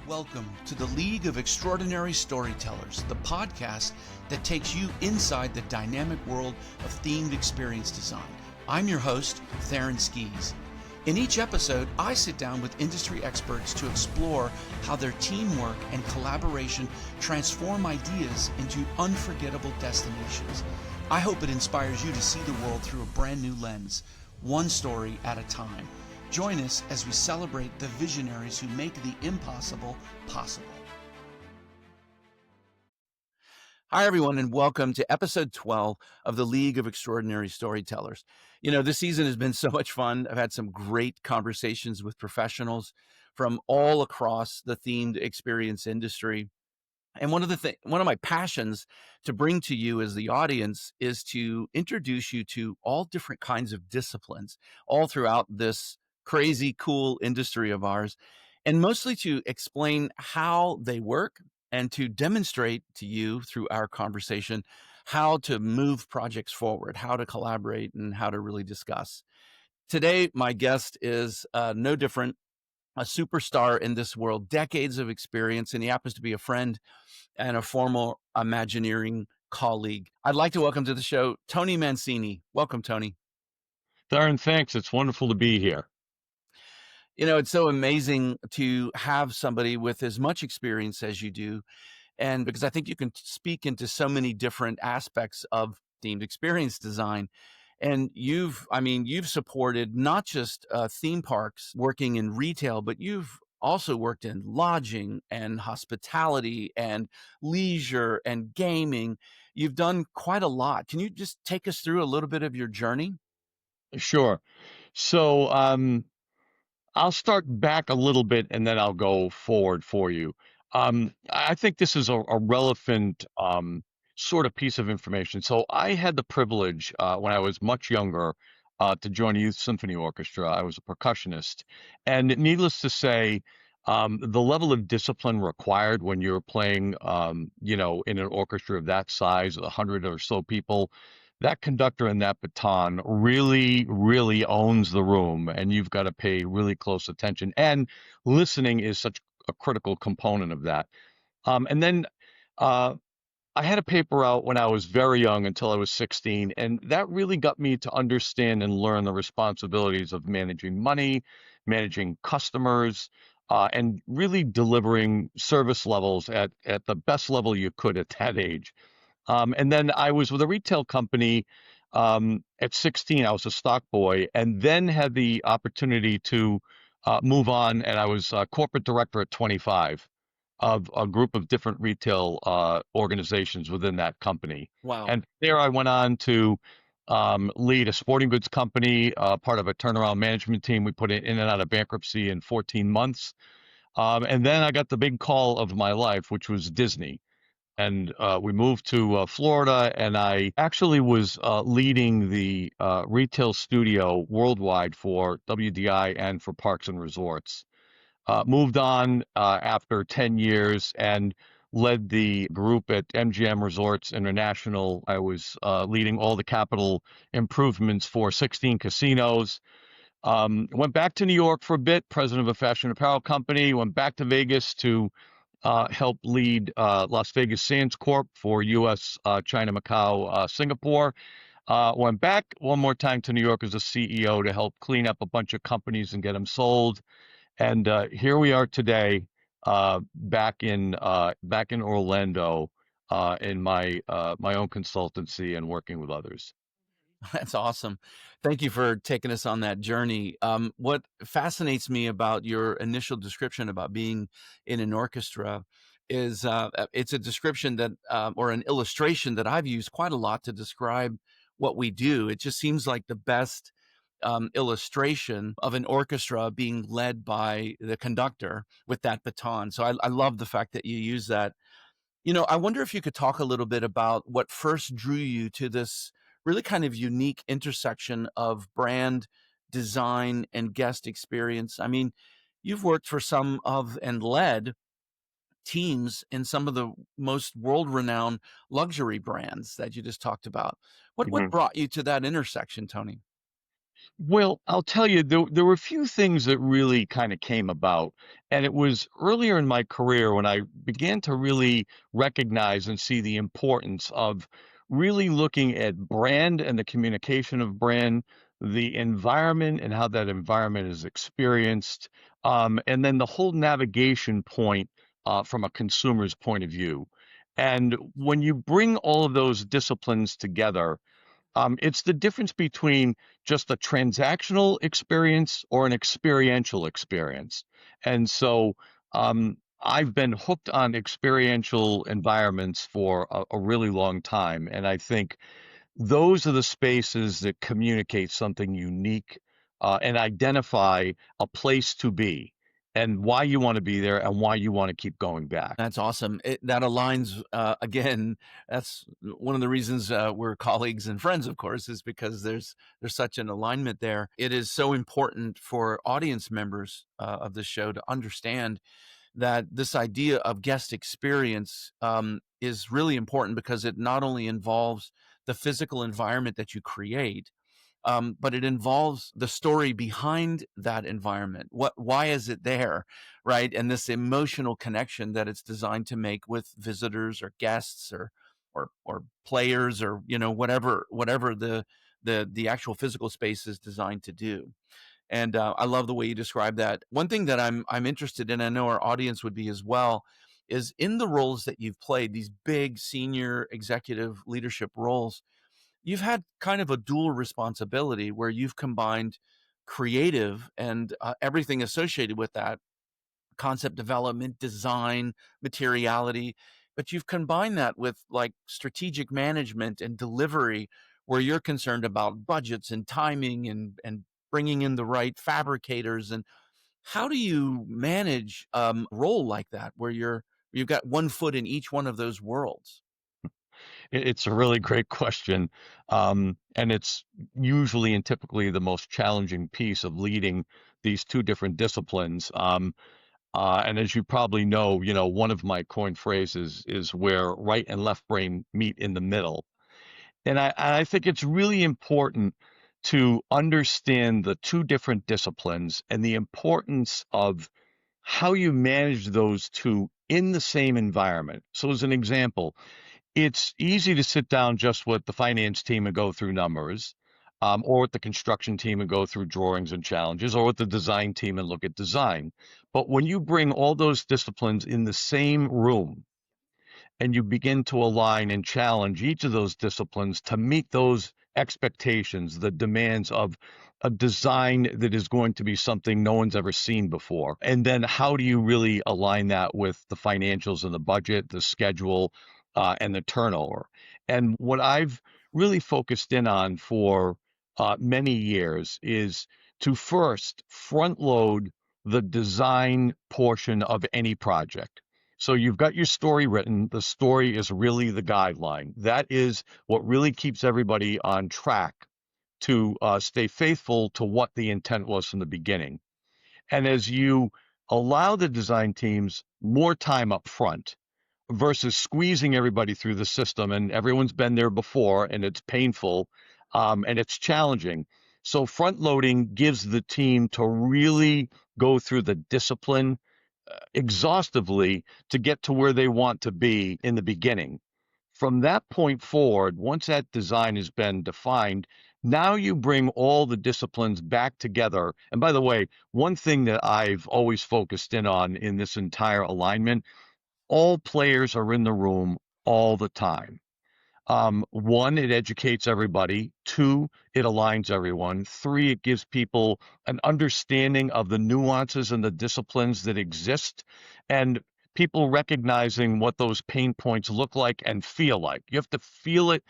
Welcome to the League of Extraordinary Storytellers, the podcast that takes you inside the dynamic world of themed experience design. I'm your host, Theron Skees. In each episode, I sit down with industry experts to explore how their teamwork and collaboration transform ideas into unforgettable destinations. I hope it inspires you to see the world through a brand new lens, one story at a time. Join us as we celebrate the visionaries who make the impossible possible. Hi, everyone, and welcome to episode 12 of the League of Extraordinary Storytellers. You know, this season has been so much fun. I've had some great conversations with professionals from all across the themed experience industry. And one of my passions to bring to you as the audience is to introduce you to all different kinds of disciplines all throughout this crazy cool industry of ours, and mostly to explain how they work and to demonstrate to you through our conversation how to move projects forward, how to collaborate, and how to really discuss. Today, my guest is no different, a superstar in this world, decades of experience, and he happens to be a friend and a former Imagineering colleague. I'd like to welcome to the show Tony Mancini. Welcome, Tony. Theron, thanks. It's wonderful to be here. You know, it's so amazing to have somebody with as much experience as you do. And because I think you can speak into so many different aspects of themed experience design. And you've supported not just theme parks working in retail, but you've also worked in lodging and hospitality and leisure and gaming. You've done quite a lot. Can you just take us through a little bit of your journey? Sure. So I'll start back a little bit and then I'll go forward for you. I think this is a relevant sort of piece of information. So I had the privilege when I was much younger to join a youth symphony orchestra. I was a percussionist. And needless to say, the level of discipline required when you're playing, in an orchestra of that size, 100 or so people, that conductor and that baton really, really owns the room, and you've got to pay really close attention. And listening is such a critical component of that. And then I had a paper out when I was very young until I was 16, and that really got me to understand and learn the responsibilities of managing money, managing customers, and really delivering service levels at the best level you could at that age. And then I was with a retail company at 16. I was a stock boy, and then had the opportunity to move on, and I was corporate director at 25 of a group of different retail organizations within that company. Wow. And there I went on to lead a sporting goods company, part of a turnaround management team. We put it in and out of bankruptcy in 14 months. And then I got the big call of my life, which was Disney. And we moved to Florida, and I actually was leading the retail studio worldwide for WDI and for Parks and Resorts. Moved on after 10 years and led the group at MGM Resorts International. I was leading all the capital improvements for 16 casinos. Went back to New York for a bit, president of a fashion apparel company. Went back to Vegas to help lead Las Vegas Sands Corp for U.S., China, Macau, Singapore. Went back one more time to New York as a CEO to help clean up a bunch of companies and get them sold. And here we are today, back in Orlando, in my own consultancy and working with others. That's awesome. Thank you for taking us on that journey. What fascinates me about your initial description about being in an orchestra is it's a description that, or an illustration that I've used quite a lot to describe what we do. It just seems like the best illustration of an orchestra being led by the conductor with that baton. So I love the fact that you use that. You know, I wonder if you could talk a little bit about what first drew you to this really kind of unique intersection of brand design and guest experience. I mean, you've worked for some of and led teams in some of the most world-renowned luxury brands that you just talked about. What Mhm. brought you to that intersection, Tony? Well, I'll tell you, there were a few things that really kind of came about. And it was earlier in my career when I began to really recognize and see the importance of really looking at brand and the communication of brand, the environment and how that environment is experienced, and then the whole navigation point from a consumer's point of view. And when you bring all of those disciplines together, it's the difference between just a transactional experience or an experiential experience. And so I've been hooked on experiential environments for a really long time. And I think those are the spaces that communicate something unique and identify a place to be and why you want to be there and why you want to keep going back. That's awesome. That aligns, again, that's one of the reasons, we're colleagues and friends, of course, is because there's such an alignment there. It is so important for audience members, of the show to understand that this idea of guest experience, is really important because it not only involves the physical environment that you create, but it involves the story behind that environment. Why is it there, right? And this emotional connection that it's designed to make with visitors or guests or players or whatever the actual physical space is designed to do. And I love the way you describe that. One thing that I'm interested in, I know our audience would be as well, is in the roles that you've played, these big senior executive leadership roles. You've had kind of a dual responsibility where you've combined creative and everything associated with that, concept development, design, materiality, but you've combined that with like strategic management and delivery, where you're concerned about budgets and timing and bringing in the right fabricators. And how do you manage a role like that where you've got one foot in each one of those worlds? It's a really great question. And it's usually and typically the most challenging piece of leading these two different disciplines. And as you probably know, one of my coined phrases is where right and left brain meet in the middle. And I think it's really important to understand the two different disciplines and the importance of how you manage those two in the same environment. So, as an example, it's easy to sit down just with the finance team and go through numbers, or with the construction team and go through drawings and challenges, or with the design team and look at design. But when you bring all those disciplines in the same room, and you begin to align and challenge each of those disciplines to meet those expectations, the demands of a design that is going to be something no one's ever seen before. And then how do you really align that with the financials and the budget, the schedule, and the turnover? And what I've really focused in on for many years is to first front load the design portion of any project. So you've got your story written. The story is really the guideline. That is what really keeps everybody on track to stay faithful to what the intent was from the beginning. And as you allow the design teams more time up front versus squeezing everybody through the system, and everyone's been there before, and it's painful, and it's challenging. So front loading gives the team to really go through the discipline exhaustively to get to where they want to be in the beginning. From that point forward, once that design has been defined, now you bring all the disciplines back together. And by the way, one thing that I've always focused in on in this entire alignment, all players are in the room all the time. One, it educates everybody. Two, it aligns everyone. Three, it gives people an understanding of the nuances and the disciplines that exist, and people recognizing what those pain points look like and feel like. You have to feel it,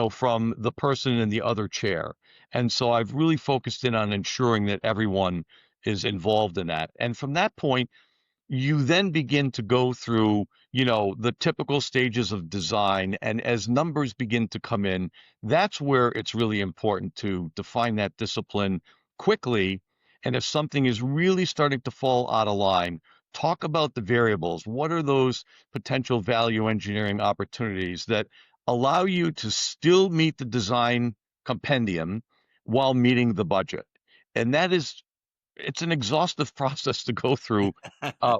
from the person in the other chair. And so I've really focused in on ensuring that everyone is involved in that. And from that point, you then begin to go through, the typical stages of design. And as numbers begin to come in, that's where it's really important to define that discipline quickly. And if something is really starting to fall out of line, talk about the variables. What are those potential value engineering opportunities that allow you to still meet the design compendium while meeting the budget. And it's an exhaustive process to go through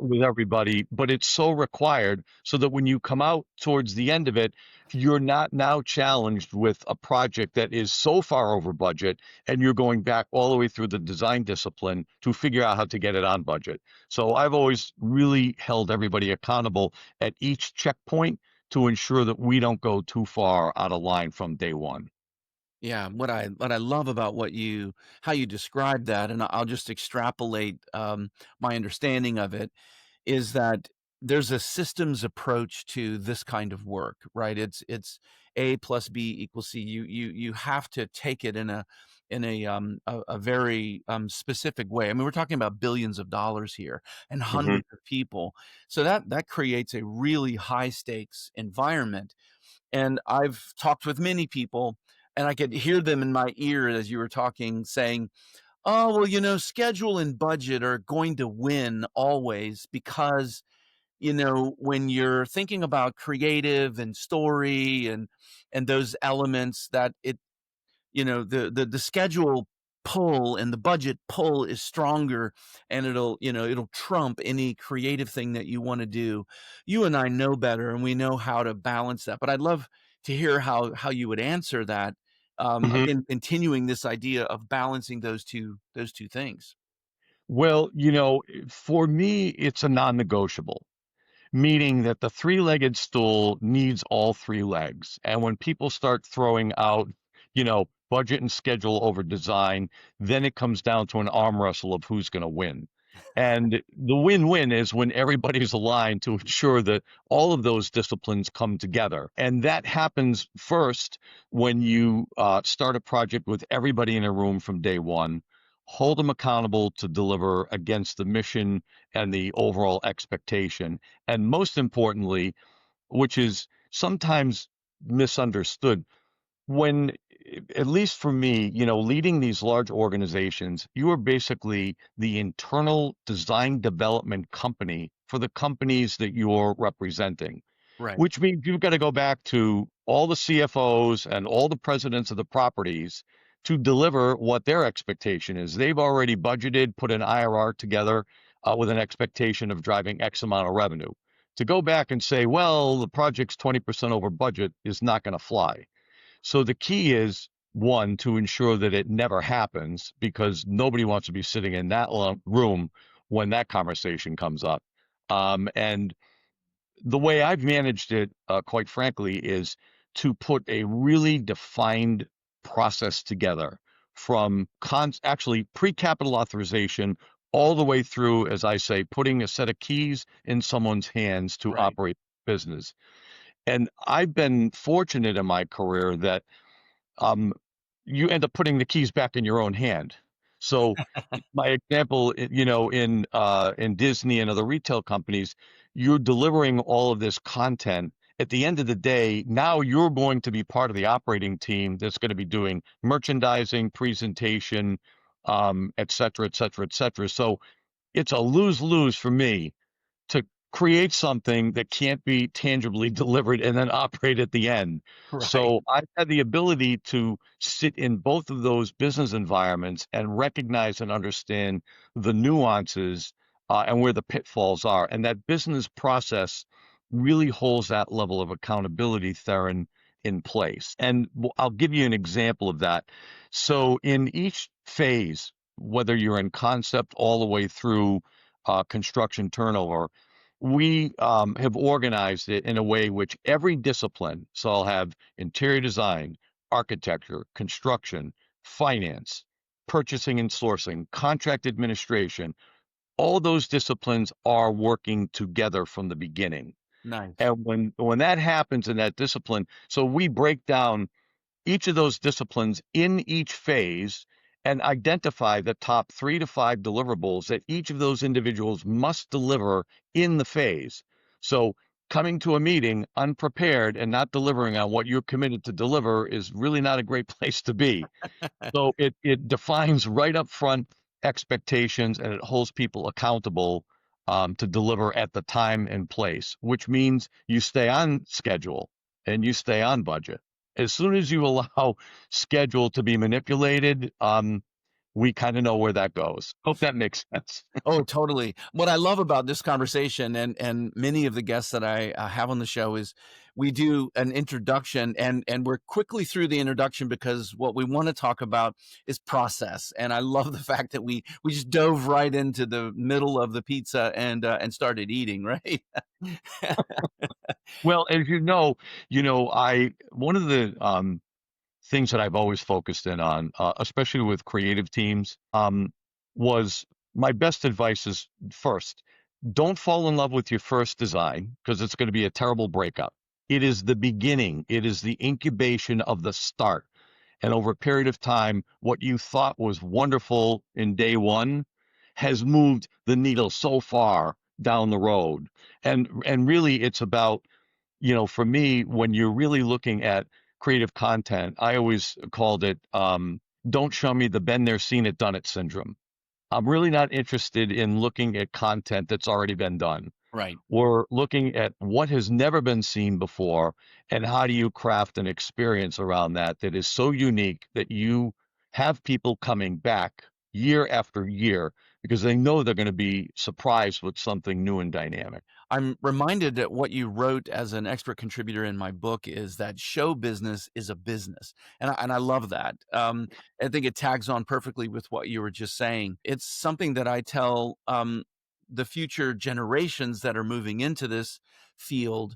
with everybody, but it's so required so that when you come out towards the end of it, you're not now challenged with a project that is so far over budget and you're going back all the way through the design discipline to figure out how to get it on budget. So I've always really held everybody accountable at each checkpoint to ensure that we don't go too far out of line from day one. Yeah, what I love about how you describe that, and I'll just extrapolate, my understanding of it, is that there's a systems approach to this kind of work, right? It's A plus B equals C. You have to take it in a very, specific way. I mean, we're talking about billions of dollars here and Hmm. hundreds of people. So that creates a really high stakes environment, and I've talked with many people, and I could hear them in my ear as you were talking saying, "Oh, well, schedule and budget are going to win always because, when you're thinking about creative and story and those elements that the schedule pull and the budget pull is stronger, and it'll trump any creative thing that you want to do." You and I know better, and we know how to balance that, but I'd love to hear how you would answer that, again, continuing this idea of balancing those two things. Well, for me, it's a non-negotiable, meaning that the three-legged stool needs all three legs. And when people start throwing out, budget and schedule over design, then it comes down to an arm wrestle of who's going to win. And the win-win is when everybody's aligned to ensure that all of those disciplines come together. And that happens first when you start a project with everybody in a room from day one, hold them accountable to deliver against the mission and the overall expectation. And most importantly, which is sometimes misunderstood, when, at least for me, leading these large organizations, you are basically the internal design development company for the companies that you're representing, Right. which means you've got to go back to all the CFOs and all the presidents of the properties to deliver what their expectation is. They've already budgeted, put an IRR together with an expectation of driving X amount of revenue. To go back and say, well, the project's 20% over budget is not going to fly. So the key is, one, to ensure that it never happens because nobody wants to be sitting in that room when that conversation comes up. And the way I've managed it, quite frankly, is to put a really defined process together from actually pre-capital authorization all the way through, as I say, putting a set of keys in someone's hands to Right. operate business. And I've been fortunate in my career that um, you end up putting the keys back in your own hand. So my example, in Disney and other retail companies, you're delivering all of this content. At the end of the day, now you're going to be part of the operating team that's going to be doing merchandising, presentation, et cetera, et cetera, et cetera. So it's a lose-lose for me to create something that can't be tangibly delivered and then operate at the end. Right. So I've had the ability to sit in both of those business environments and recognize and understand the nuances and where the pitfalls are. And that business process really holds that level of accountability, Theron, in place. And I'll give you an example of that. So in each phase, whether you're in concept all the way through construction turnover, we have organized it in a way which every discipline, so I'll have interior design, architecture, construction, finance, purchasing and sourcing, contract administration, all those disciplines are working together from the beginning. Nice. And when that happens in that discipline, so we break down each of those disciplines in each phase and identify the top 3 to 5 deliverables that each of those individuals must deliver in the phase. So coming to a meeting unprepared and not delivering on what you're committed to deliver is really not a great place to be. So it defines right up front expectations and it holds people accountable to deliver at the time and place, which means you stay on schedule and you stay on budget. As soon as you allow schedule to be manipulated, we kind of know where that goes. Hope that makes sense. Oh, totally. What I love about this conversation and many of the guests that I have on the show is we do an introduction and we're quickly through the introduction because what we want to talk about is process. And I love the fact that we just dove right into the middle of the pizza and started eating, right? Well, as I one of the things that I've always focused in on, especially with creative teams, was my best advice is first, don't fall in love with your first design because it's going to be a terrible breakup. It is the beginning, it is the incubation of the start. And over a period of time, what you thought was wonderful in day one has moved the needle so far down the road. And really it's about, for me, when you're really looking at creative content, I always called it don't show me the been there, seen it, done it syndrome. I'm really not interested in looking at content that's already been done. Right. We're looking at what has never been seen before and how do you craft an experience around that that is so unique that you have people coming back year after year because they know they're going to be surprised with something new and dynamic. I'm reminded that what you wrote as an expert contributor in my book is that show business is a business, and I love that. I think it tags on perfectly with what you were just saying. It's something that I tell the future generations that are moving into this field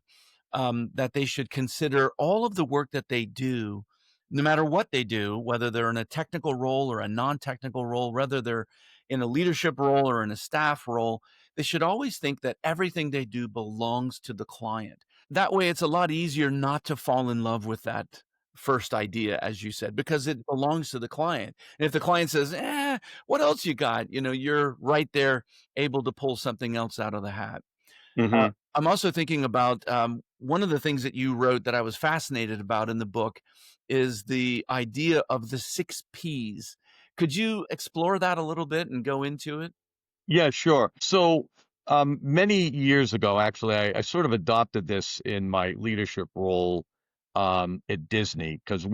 that they should consider all of the work that they do, no matter what they do, whether they're in a technical role or a non-technical role, whether they're in a leadership role or in a staff role, they should always think that everything they do belongs to the client. That way, it's a lot easier not to fall in love with that first idea, as you said, because it belongs to the client. And if the client says, what else you got? You're right there able to pull something else out of the hat. Hmm. I'm also thinking about one of the things that you wrote that I was fascinated about in the book is the idea of the six P's. Could you explore that a little bit and go into it? Yeah, sure. So, many years ago, actually, I sort of adopted this in my leadership role at Disney because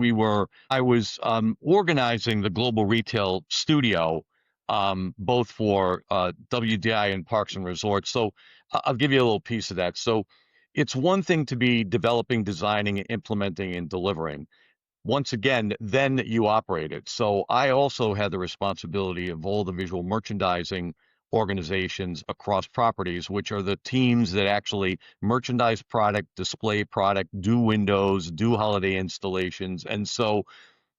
I was organizing the global retail studio, both for WDI and Parks and Resorts. So, I'll give you a little piece of that. So, it's one thing to be developing, designing, implementing, and delivering once again, then you operate it. So I also had the responsibility of all the visual merchandising organizations across properties, which are the teams that actually merchandise product, display product, do windows, do holiday installations. And so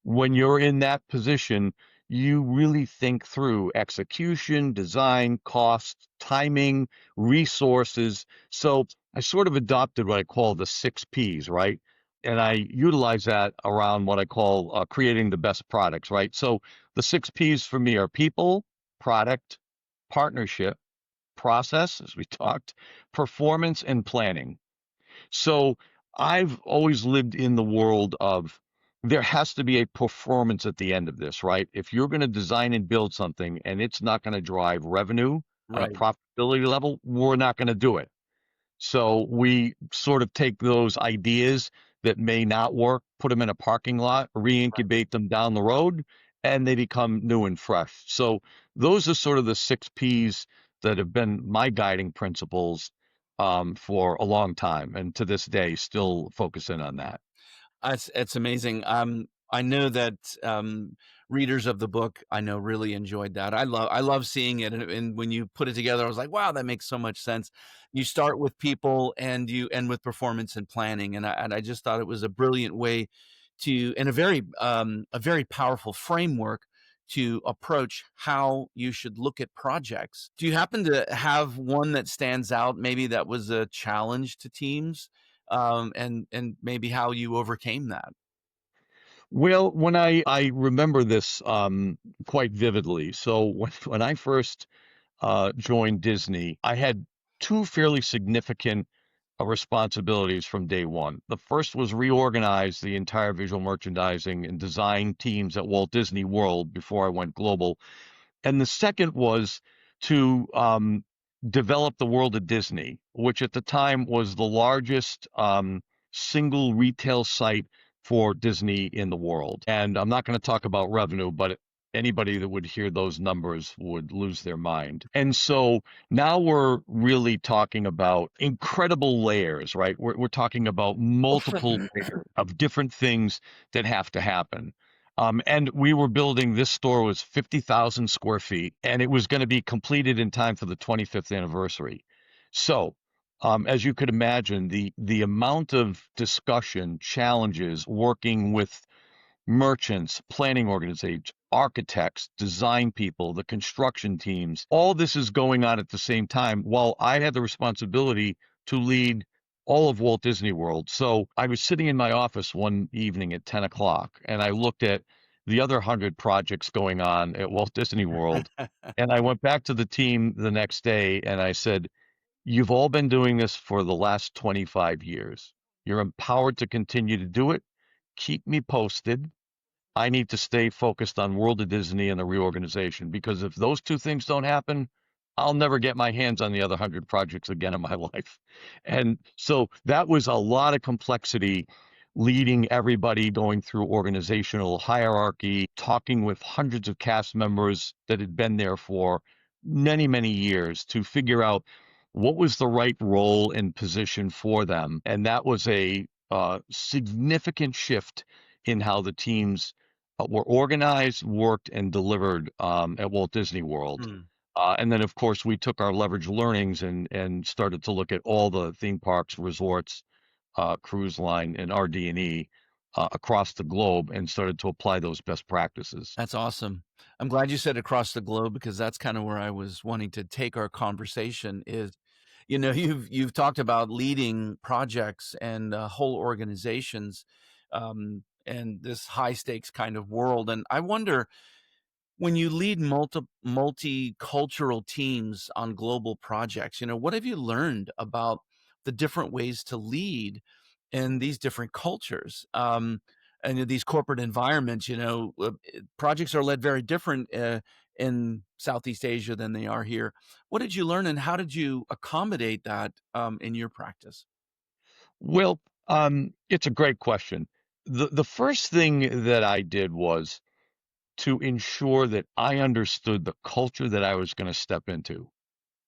when you're in that position, you really think through execution, design, cost, timing, resources. So I sort of adopted what I call the six P's, right? And I utilize that around what I call creating the best products, right? So the six P's for me are people, product, partnership, process, as we talked, performance, and planning. So I've always lived in the world of there has to be a performance at the end of this, right? If you're going to design and build something and it's not going to drive revenue on a Right. profitability level, we're not going to do it. So we sort of take those ideas that may not work, put them in a parking lot, re-incubate them down the road, and they become new and fresh. So those are sort of the six P's that have been my guiding principles for a long time, and to this day, still focusing on that. It's amazing. I know that readers of the book, I know, really enjoyed that. I love seeing it, and when you put it together, I was like, wow, that makes so much sense. You start with people, and you end with performance and planning, and I just thought it was a brilliant way to, and a very powerful framework to approach how you should look at projects. Do you happen to have one that stands out? Maybe that was a challenge to teams and maybe how you overcame that. Well, when I remember this quite vividly. So when I first joined Disney, I had two fairly significant responsibilities from day one. The first was reorganize the entire visual merchandising and design teams at Walt Disney World before I went global. And the second was to develop the world of Disney, which at the time was the largest single retail site for Disney in the world. And I'm not going to talk about revenue, but anybody that would hear those numbers would lose their mind. And so now we're really talking about incredible layers, right? We're talking about multiple layers of different things that have to happen. And we were building, this store was 50,000 square feet, and it was going to be completed in time for the 25th anniversary. So, as you could imagine, the amount of discussion, challenges, working with merchants, planning organizations, architects, design people, the construction teams, all this is going on at the same time while I had the responsibility to lead all of Walt Disney World. So I was sitting in my office one evening at 10 o'clock and I looked at the other 100 projects going on at Walt Disney World. And I went back to the team the next day and I said, "You've all been doing this for the last 25 years. You're empowered to continue to do it. Keep me posted. I need to stay focused on World of Disney and the reorganization because if those two things don't happen, I'll never get my hands on the other 100 projects again in my life." And so that was a lot of complexity, leading everybody, going through organizational hierarchy, talking with hundreds of cast members that had been there for many, many years to figure out what was the right role and position for them. And that was a significant shift in how the teams were organized, worked, and delivered at Walt Disney World. Hmm. And then, of course, we took our leverage learnings and started to look at all the theme parks, resorts, cruise line, and RD&E across the globe, and started to apply those best practices. That's awesome. I'm glad you said across the globe because that's kind of where I was wanting to take our conversation is, you've talked about leading projects and whole organizations, and this high stakes kind of world. And I wonder, when you lead multicultural teams on global projects, what have you learned about the different ways to lead in these different cultures? And in these corporate environments, projects are led very different in Southeast Asia than they are here. What did you learn, and how did you accommodate that in your practice? Well, it's a great question. The first thing that I did was to ensure that I understood the culture that I was going to step into.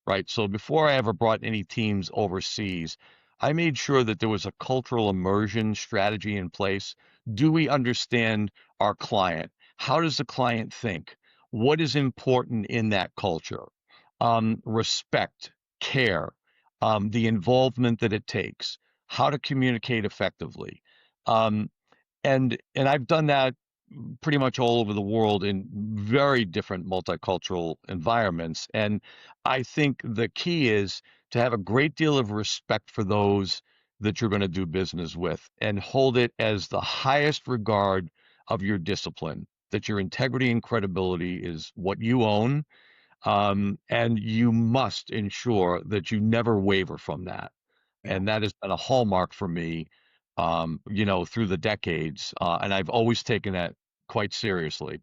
Right. So before I ever brought any teams overseas, I made sure that there was a cultural immersion strategy in place. Do we understand our client? How does the client think? What is important in that culture? Respect, care, the involvement that it takes, how to communicate effectively. Um, and I've done that pretty much all over the world in very different multicultural environments. And I think the key is to have a great deal of respect for those that you're going to do business with and hold it as the highest regard of your discipline, that your integrity and credibility is what you own. And you must ensure that you never waver from that. Yeah. And that has been a hallmark for me, through the decades. And I've always taken that quite seriously.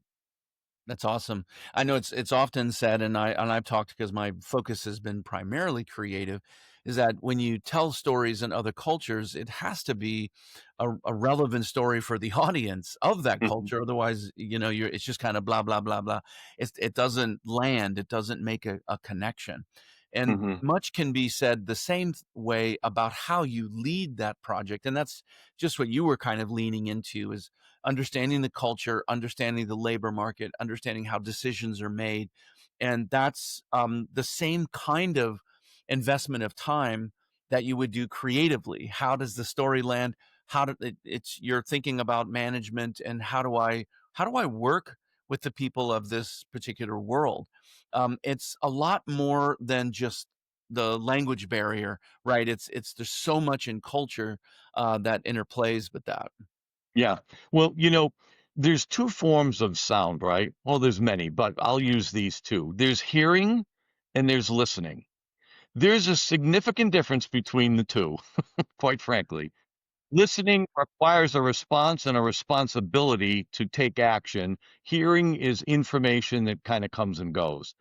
That's awesome. I know it's often said, and I've talked because my focus has been primarily creative, is that when you tell stories in other cultures, it has to be a relevant story for the audience of that Mhm, culture. Otherwise, it's just kind of blah blah blah blah. It doesn't land. It doesn't make a connection. And mhm. much can be said the same way about how you lead that project, and that's just what you were kind of leaning into is understanding the culture, understanding the labor market, understanding how decisions are made. And that's the same kind of investment of time that you would do creatively. How does the story land? How do it's you're thinking about management and how do I work with the people of this particular world? It's a lot more than just the language barrier, right? It's there's so much in culture that interplays with that. Yeah. Well, there's two forms of sound, right? Well, there's many, but I'll use these two. There's hearing and there's listening. There's a significant difference between the two, quite frankly. Listening requires a response and a responsibility to take action. Hearing is information that kind of comes and goes.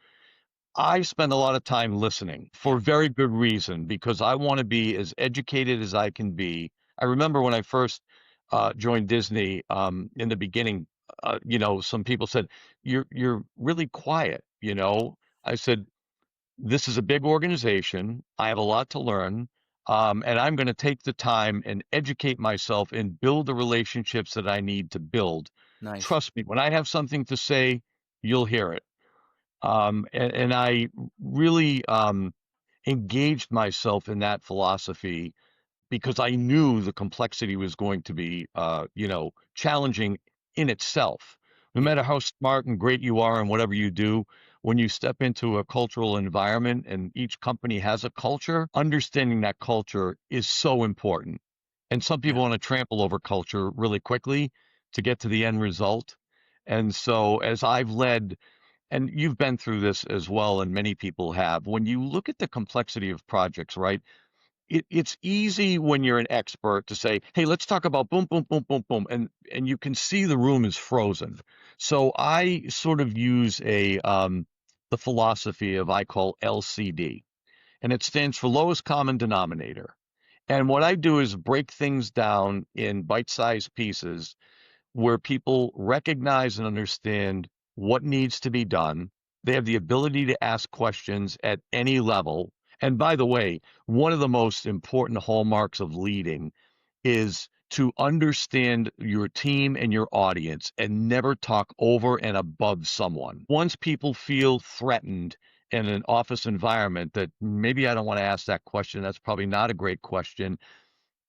I spend a lot of time listening Yeah. for very good reason because I want to be as educated as I can be. I remember when I first joined Disney, in the beginning, some people said, "You're really quiet." I said, "This is a big organization. I have a lot to learn, and I'm going to take the time and educate myself and build the relationships that I need to build. Nice. Trust me, when I have something to say, you'll hear it." And I really engaged myself in that philosophy because I knew the complexity was going to be, challenging in itself. No Yeah. matter how smart and great you are and whatever you do, when you step into a cultural environment and each company has a culture, understanding that culture is so important. And some Yeah. people want to trample over culture really quickly to get to the end result. And so, as I've led, and you've been through this as well, and many people have, when you look at the complexity of projects, right? It's easy when you're an expert to say, "Hey, let's talk about boom, boom, boom, boom, boom," and you can see the room is frozen. So I sort of use the philosophy of I call LCD, and it stands for lowest common denominator. And what I do is break things down in bite-sized pieces where people recognize and understand what needs to be done. They have the ability to ask questions at any level. And by the way, one of the most important hallmarks of leading is to understand your team and your audience and never talk over and above someone. Once people feel threatened in an office environment that maybe I don't want to ask that question, that's probably not a great question,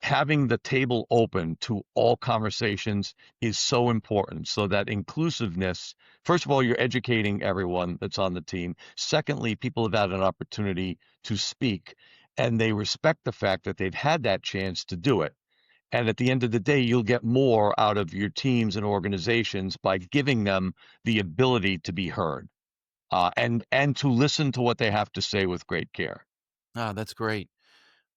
having the table open to all conversations is so important so that inclusiveness, first of all, you're educating everyone that's on the team. Secondly, people have had an opportunity to speak and they respect the fact that they've had that chance to do it. And at the end of the day, you'll get more out of your teams and organizations by giving them the ability to be heard, and to listen to what they have to say with great care. Ah, that's great.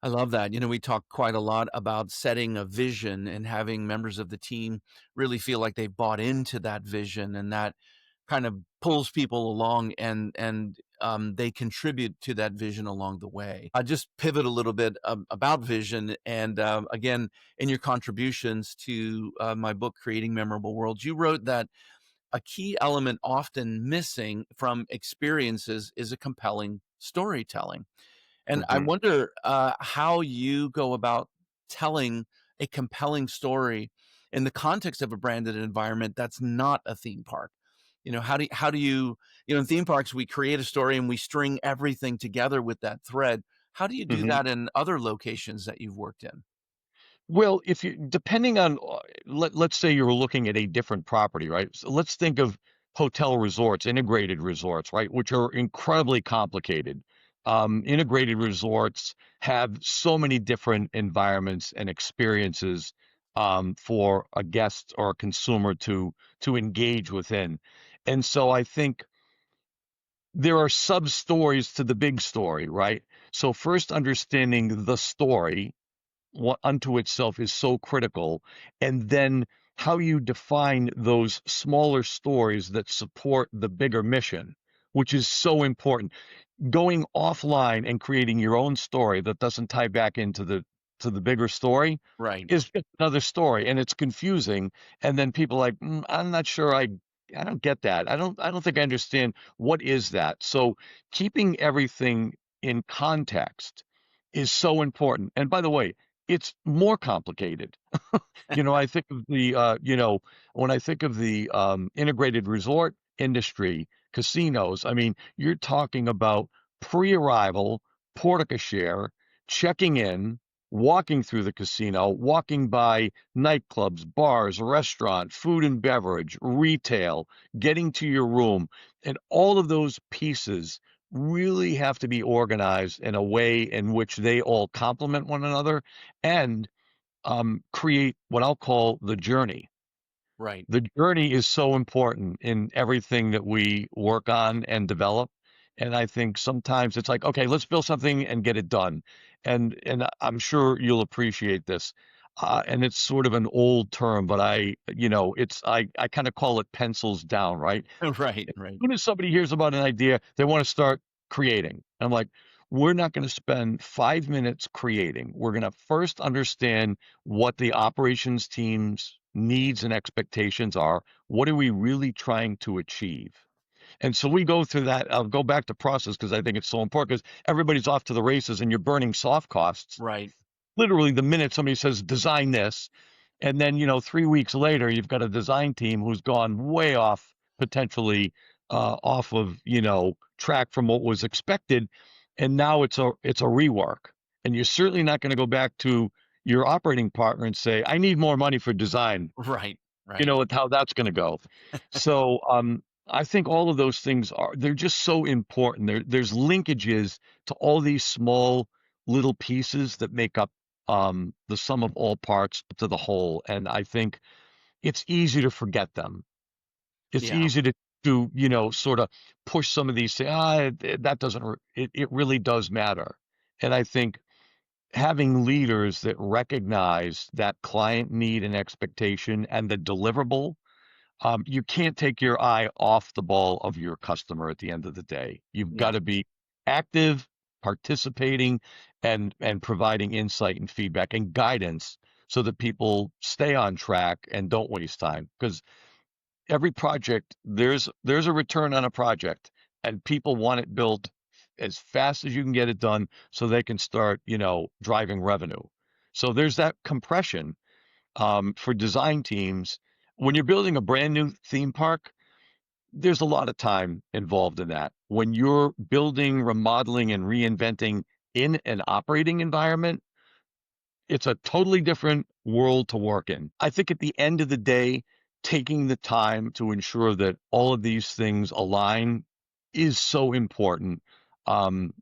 I love that. We talk quite a lot about setting a vision and having members of the team really feel like they've bought into that vision, and that kind of pulls people along, and they contribute to that vision along the way. I just pivot a little bit about vision, and again, in your contributions to my book, Creating Memorable Worlds, you wrote that a key element often missing from experiences is a compelling storytelling. And I Mhm. wonder how you go about telling a compelling story in the context of a branded environment that's not a theme park. How do you, in theme parks, we create a story and we string everything together with that thread. How do you do Mhm. that in other locations that you've worked in? Well, if you depending on let's say you're looking at a different property, right? So let's think of hotel resorts, integrated resorts, right, which are incredibly complicated. Integrated resorts have so many different environments and experiences for a guest or a consumer to engage within. And so I think there are sub stories to the big story, right? So first understanding the story what unto itself is so critical. And then how you define those smaller stories that support the bigger mission, which is so important. Going offline and creating your own story that doesn't tie back into the bigger story Right. is just another story, and it's confusing. And then people are like, I'm not sure I don't get that. I don't think I understand what is that. So keeping everything in context is so important. And by the way, it's more complicated. I think of when I think of the integrated resort industry, casinos, I mean, you're talking about pre-arrival, porte share, checking in, walking through the casino, walking by nightclubs, bars, restaurant, food and beverage, retail, getting to your room, and all of those pieces really have to be organized in a way in which they all complement one another and create what I'll call the journey. Right. The journey is so important in everything that we work on and develop. And I think sometimes it's like, okay, let's build something and get it done. And I'm sure you'll appreciate this. And it's sort of an old term, but I kind of call it pencils down, right? Right. As Right. soon as somebody hears about an idea, they want to start creating. I'm like, we're not going to spend 5 minutes creating. We're going to first understand what the operations team's needs and expectations are. What are we really trying to achieve? And so we go through that. I'll go back to process because I think it's so important because everybody's off to the races and you're burning soft costs. Right. Literally, the minute somebody says, design this, and then, 3 weeks later, you've got a design team who's gone way off, potentially off of, track from what was expected. And now it's a rework. And you're certainly not going to go back to your operating partner and say, I need more money for design. Right. You Right. know how that's going to go. So I think all of those things they're just so important. There's linkages to all these small little pieces that make up the sum of all parts to the whole. And I think it's easy to forget them. It's Yeah. easy to sort of push some of these, say, that doesn't, it really does matter. And I think having leaders that recognize that client need and expectation and the deliverable, you can't take your eye off the ball of your customer at the end of the day. You've got Yeah. to be active, participating, and providing insight and feedback and guidance so that people stay on track and don't waste time. Because every project, there's a return on a project, and people want it built as fast as you can get it done so they can start, driving revenue. So there's that compression for design teams. When you're building a brand new theme park, there's a lot of time involved in that. When you're building, remodeling, and reinventing in an operating environment, it's a totally different world to work in. I think at the end of the day, taking the time to ensure that all of these things align is so important and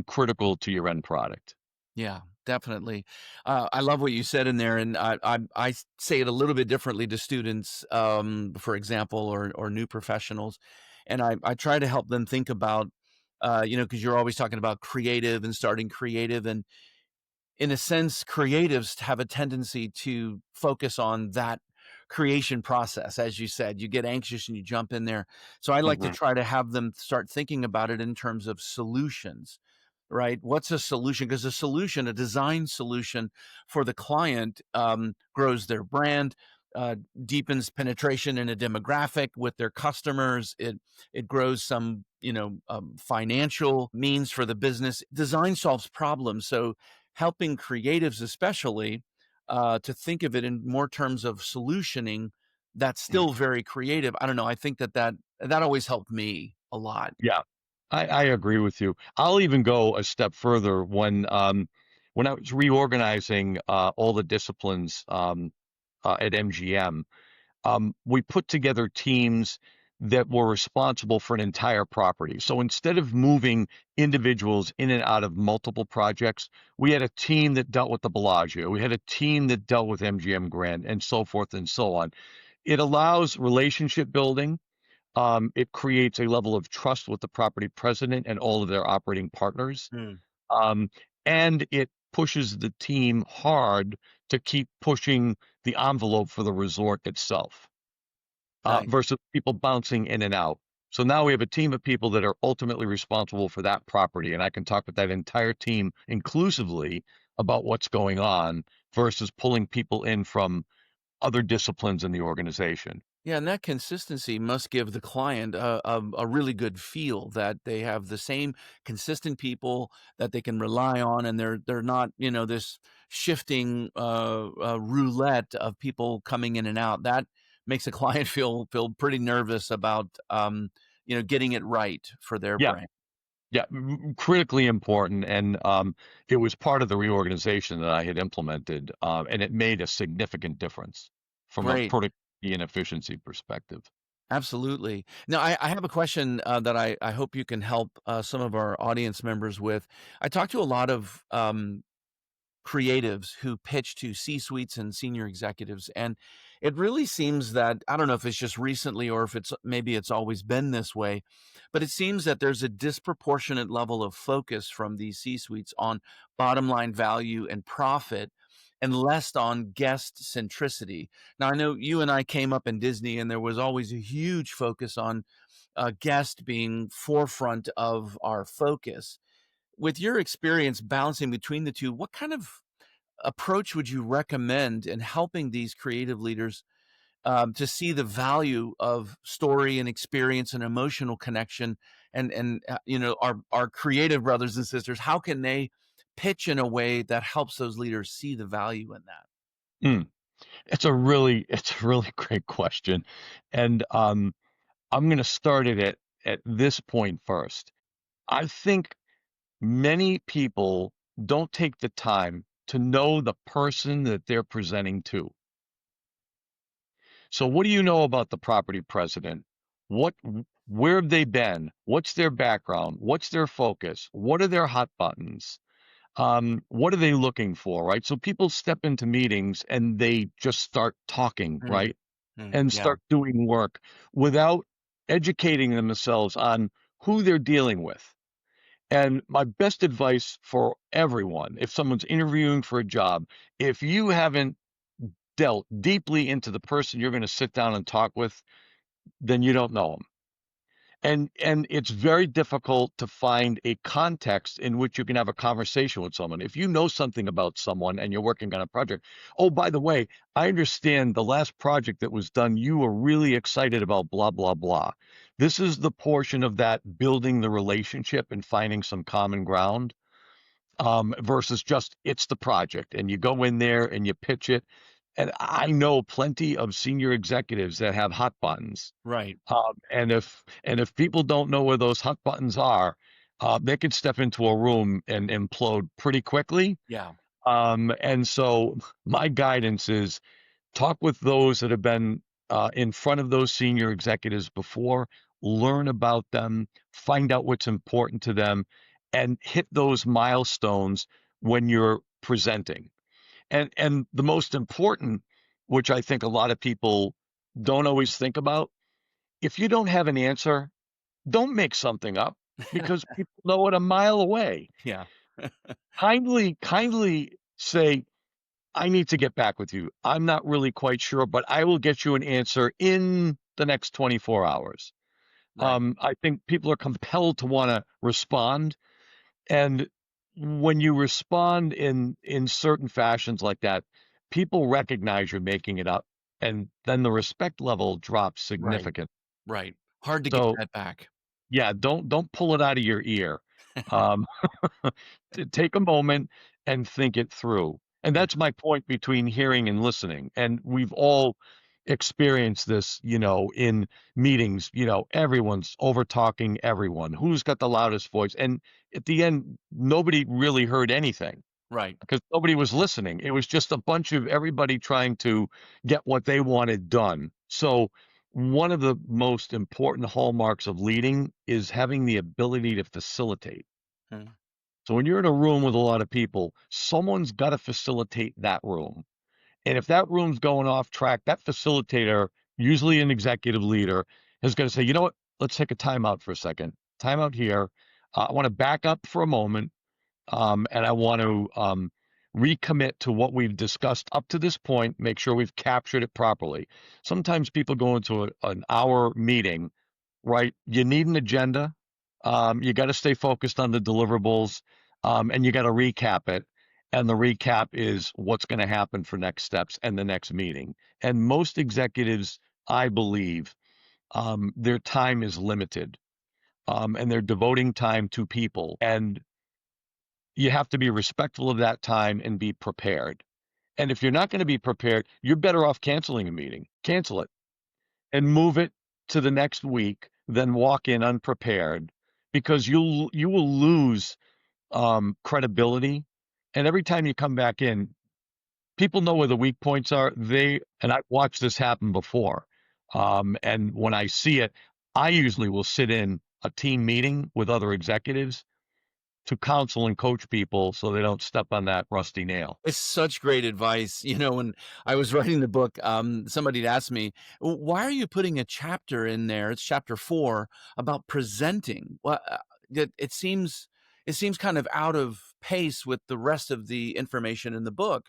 critical to your end product. Yeah, definitely. I love what you said in there, and I say it a little bit differently to students, for example, or new professionals, and I try to help them think about, because you're always talking about creative and starting creative, and in a sense, creatives have a tendency to focus on that creation process. As you said, you get anxious and you jump in there. So I like to Hmm. try to have them start thinking about it in terms of solutions, right? What's a solution? Because a solution, a design solution for the client, grows their brand, uh, deepens penetration in a demographic with their customers. It grows some, financial means for the business. Design solves problems. So helping creatives especially, to think of it in more terms of solutioning that's still very creative. I don't know, I think that always helped me a lot. Yeah, I agree with you. I'll even go a step further when I was reorganizing all the disciplines at MGM. We put together teams that were responsible for an entire property. So instead of moving individuals in and out of multiple projects, we had a team that dealt with the Bellagio. We had a team that dealt with MGM Grand and so forth and so on. It allows relationship building. It creates a level of trust with the property president and all of their operating partners. Mm, Um, and it pushes the team hard to keep pushing the envelope for the resort itself nice. versus people bouncing in and out. So now we have a team of people that are ultimately responsible for that property. And I can talk with that entire team inclusively about what's going on versus pulling people in from other disciplines in the organization. Yeah, and that consistency must give the client a really good feel that they have the same consistent people that they can rely on, and they're not, this shifting roulette of people coming in and out. That makes a client feel pretty nervous about, getting it right for their Yeah. brand. Yeah, critically important, and it was part of the reorganization that I had implemented, and it made a significant difference from a Great. productivity and efficiency perspective. Absolutely. Now, I have a question that I hope you can help some of our audience members with. I talk to a lot of creatives who pitch to C-suites and senior executives, and it really seems that I don't know if it's just recently or if it's always been this way, but it seems that there's a disproportionate level of focus from these C-suites on bottom line value and profit and less on guest centricity. Now, I know you and I came up in Disney, and there was always a huge focus on guest being forefront of our focus. with your experience balancing between the two, what kind of approach would you recommend in helping these creative leaders to see the value of story and experience and emotional connection and our creative brothers and sisters, how can they pitch in a way that helps those leaders see the value in that? Mm. It's a really great question. And I'm going to start it at this point first. I think many people don't take the time to know the person that they're presenting to. So what do you know about the property president? What where have they been? What's their background? What's their focus? What are their hot buttons? What are they looking for, right? So people step into meetings and they just start talking, Mm, right? And yeah. start doing work without educating themselves on who they're dealing with. And my best advice for everyone, if someone's interviewing for a job, if you haven't delved deeply into the person you're going to sit down and talk with, then you don't know them. And it's very difficult to find a context in which you can have a conversation with someone. If you know something about someone and you're working on a project, oh, by the way, I understand the last project that was done, you were really excited about blah, blah, blah. This is the portion of that building the relationship and finding some common ground, versus just it's the project and you go in there and you pitch it. And I know plenty of senior executives that have hot buttons, Right. and if people don't know where those hot buttons are, they could step into a room and implode pretty quickly. Yeah. And so my guidance is talk with those that have been in front of those senior executives before, learn about them, find out what's important to them, and hit those milestones when you're presenting. And the most important, which I think a lot of people don't always think about, if you don't have an answer, don't make something up because people know it a mile away. Yeah. Kindly say, I need to get back with you. I'm not really quite sure, but I will get you an answer in the next 24 hours. Right. I think people are compelled to want to respond. And when you respond in certain fashions like that, people recognize you're making it up. And then the respect level drops Right. significant. Right. Hard to get So that back. yeah, don't pull it out of your ear. Um, take a moment and think it through. And Yeah. that's my point between hearing and listening. And we've all experienced this, in meetings, everyone's over talking everyone. Who's got the loudest voice? And at the end, nobody really heard anything Right. because nobody was listening. It was just a bunch of everybody trying to get what they wanted done. So, one of the most important hallmarks of leading is having the ability to facilitate. Mm. So, when you're in a room with a lot of people, someone's got to facilitate that room. And if that room's going off track, that facilitator, usually an executive leader, is going to say, you know what? Let's take a timeout for a second. Timeout here. I want to back up for a moment, and I want to recommit to what we've discussed up to this point, make sure we've captured it properly. Sometimes people go into an hour meeting, right? You need an agenda. You got to stay focused on the deliverables, and you got to recap it. And the recap is what's going to happen for next steps and the next meeting. And most executives, I believe, their time is limited, and they're devoting time to people. And you have to be respectful of that time and be prepared. And if you're not going to be prepared, you're better off canceling a meeting. Cancel it and move it to the next week than walk in unprepared because you will lose credibility. And every time you come back in, people know where the weak points are. And I've watched this happen before. And when I see it, I usually will sit in a team meeting with other executives to counsel and coach people so they don't step on that rusty nail. It's such great advice. When I was writing the book, somebody had asked me, Why are you putting a chapter in there? It's chapter 4 about presenting. Well, it seems kind of out of pace with the rest of the information in the book.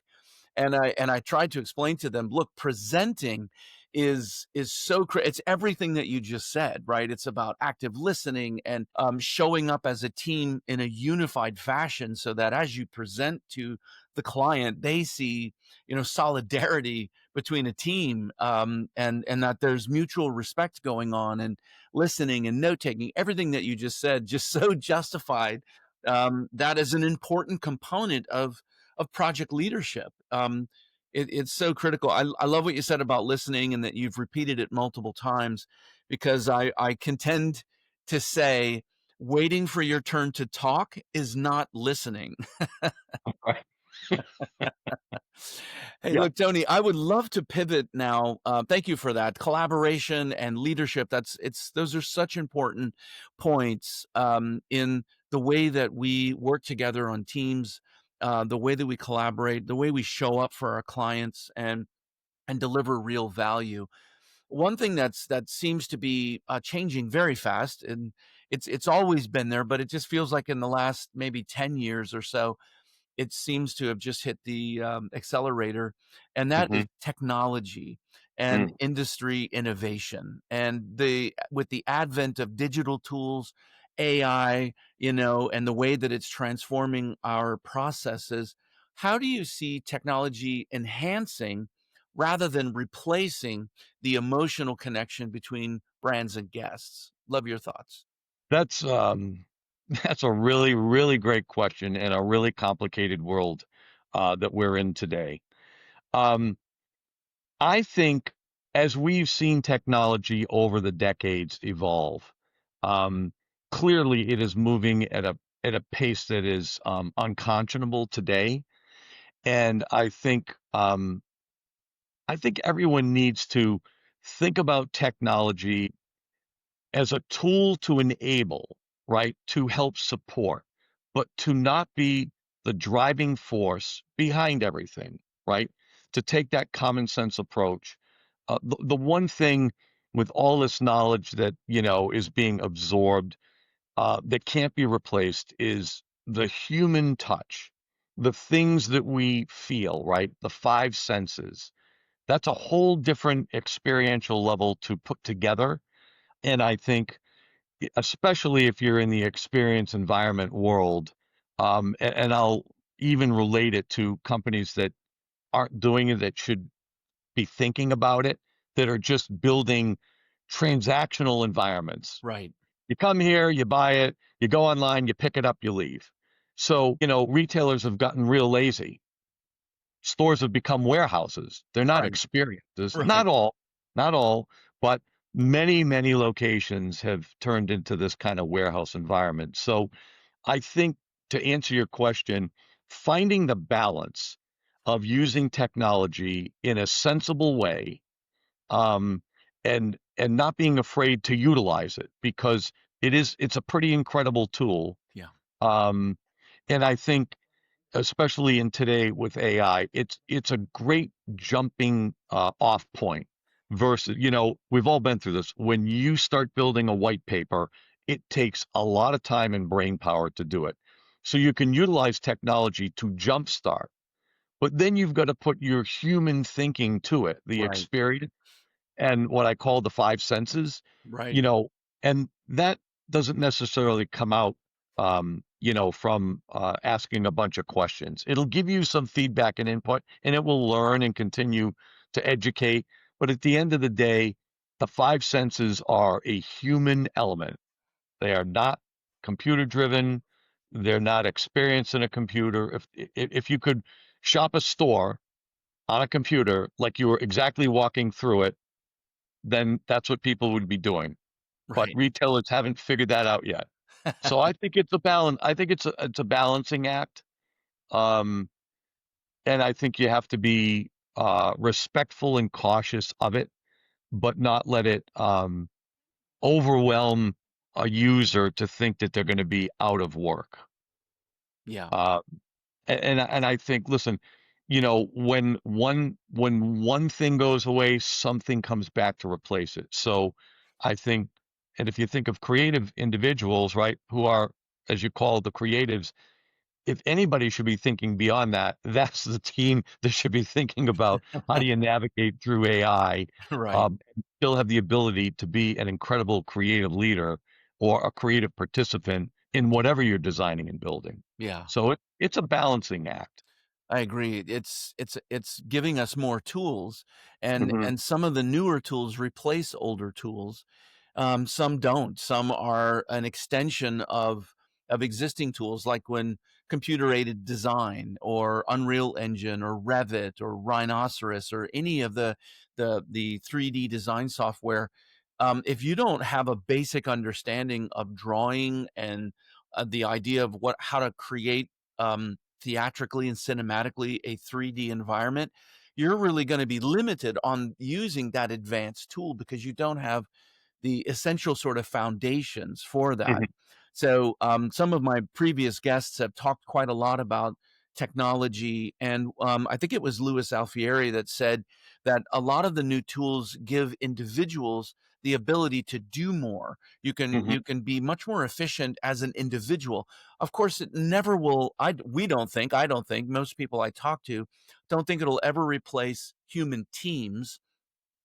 And I tried to explain to them, look, presenting is so it's everything that you just said, right? It's about active listening and showing up as a team in a unified fashion so that as you present to the client, they see, solidarity between a team, and that there's mutual respect going on, and listening and note taking. Everything that you just said just so justified that is an important component of project leadership. It's so critical. I love what you said about listening and that you've repeated it multiple times, because I contend to say waiting for your turn to talk is not listening. Right. Hey, Yeah. look, Tony, I would love to pivot now. Thank you for that collaboration and leadership. Those are such important points in the way that we work together on teams, the way that we collaborate, the way we show up for our clients, and deliver real value. One thing that seems to be changing very fast, and it's always been there, but it just feels like in the last maybe 10 years or so, it seems to have just hit the accelerator, and that is Hmm. technology and Mm. industry innovation. And with the advent of digital tools, AI, and the way that it's transforming our processes, how do you see technology enhancing rather than replacing the emotional connection between brands and guests? Love your thoughts. That's that's a really, really great question in a really complicated world that we're in today. Um, I think as we've seen technology over the decades evolve, um, clearly it is moving at a pace that is unconscionable today. And I think everyone needs to think about technology as a tool to enable, right? To help support, but to not be the driving force behind everything, right? To take that common sense approach. The one thing with all this knowledge that, is being absorbed, that can't be replaced is the human touch, the things that we feel, right? The five senses. That's a whole different experiential level to put together. And I think especially if you're in the experience environment world, and I'll even relate it to companies that aren't doing it, that should be thinking about it, that are just building transactional environments. Right. You come here, you buy it, you go online, you pick it up, you leave. So, retailers have gotten real lazy. Stores have become warehouses. They're not Right. experiences. Right. Not all, but many, many locations have turned into this kind of warehouse environment. So I think to answer your question, finding the balance of using technology in a sensible way, um, and not being afraid to utilize it because it's a pretty incredible tool. Yeah. Um, and I think especially in today with AI, it's a great jumping off point versus, we've all been through this. When you start building a white paper, it takes a lot of time and brain power to do it. So you can utilize technology to jumpstart, but then you've got to put your human thinking to it, the Right. experience and what I call the five senses, Right. you know, and that doesn't necessarily come out, from asking a bunch of questions. It'll give you some feedback and input, and it will learn and continue to educate. But at the end of the day, the five senses are a human element. They are not computer driven. They're not experienced in a computer. If you could shop a store on a computer like you were exactly walking through it, then that's what people would be doing. But Right. retailers haven't figured that out yet. So I think it's a balance. I think it's a balancing act. Um, and I think you have to be respectful and cautious of it, but not let it overwhelm a user to think that they're going to be out of work. Yeah. Uh, and I think, listen, when one thing goes away, something comes back to replace it. So I think, and if you think of creative individuals, right, who are, as you call the creatives, if anybody should be thinking beyond that, that's the team that should be thinking about how do you navigate through AI, Right. and still have the ability to be an incredible creative leader or a creative participant in whatever you're designing and building. Yeah. So it's a balancing act. I agree. It's giving us more tools, and Mhm, and some of the newer tools replace older tools. Some don't. Some are an extension of existing tools, like when computer-aided design or Unreal Engine or Revit or Rhinoceros or any of the 3D design software. If you don't have a basic understanding of drawing and the idea of what how to create theatrically and cinematically a 3D environment, you're really going to be limited on using that advanced tool because you don't have the essential sort of foundations for that. mhm, So, some of my previous guests have talked quite a lot about technology, and I think it was Louis Alfieri that said that a lot of the new tools give individuals the ability to do more. mhm, You can be much more efficient as an individual. Of course, it never will. We don't think. I don't think most people I talk to don't think it'll ever replace human teams,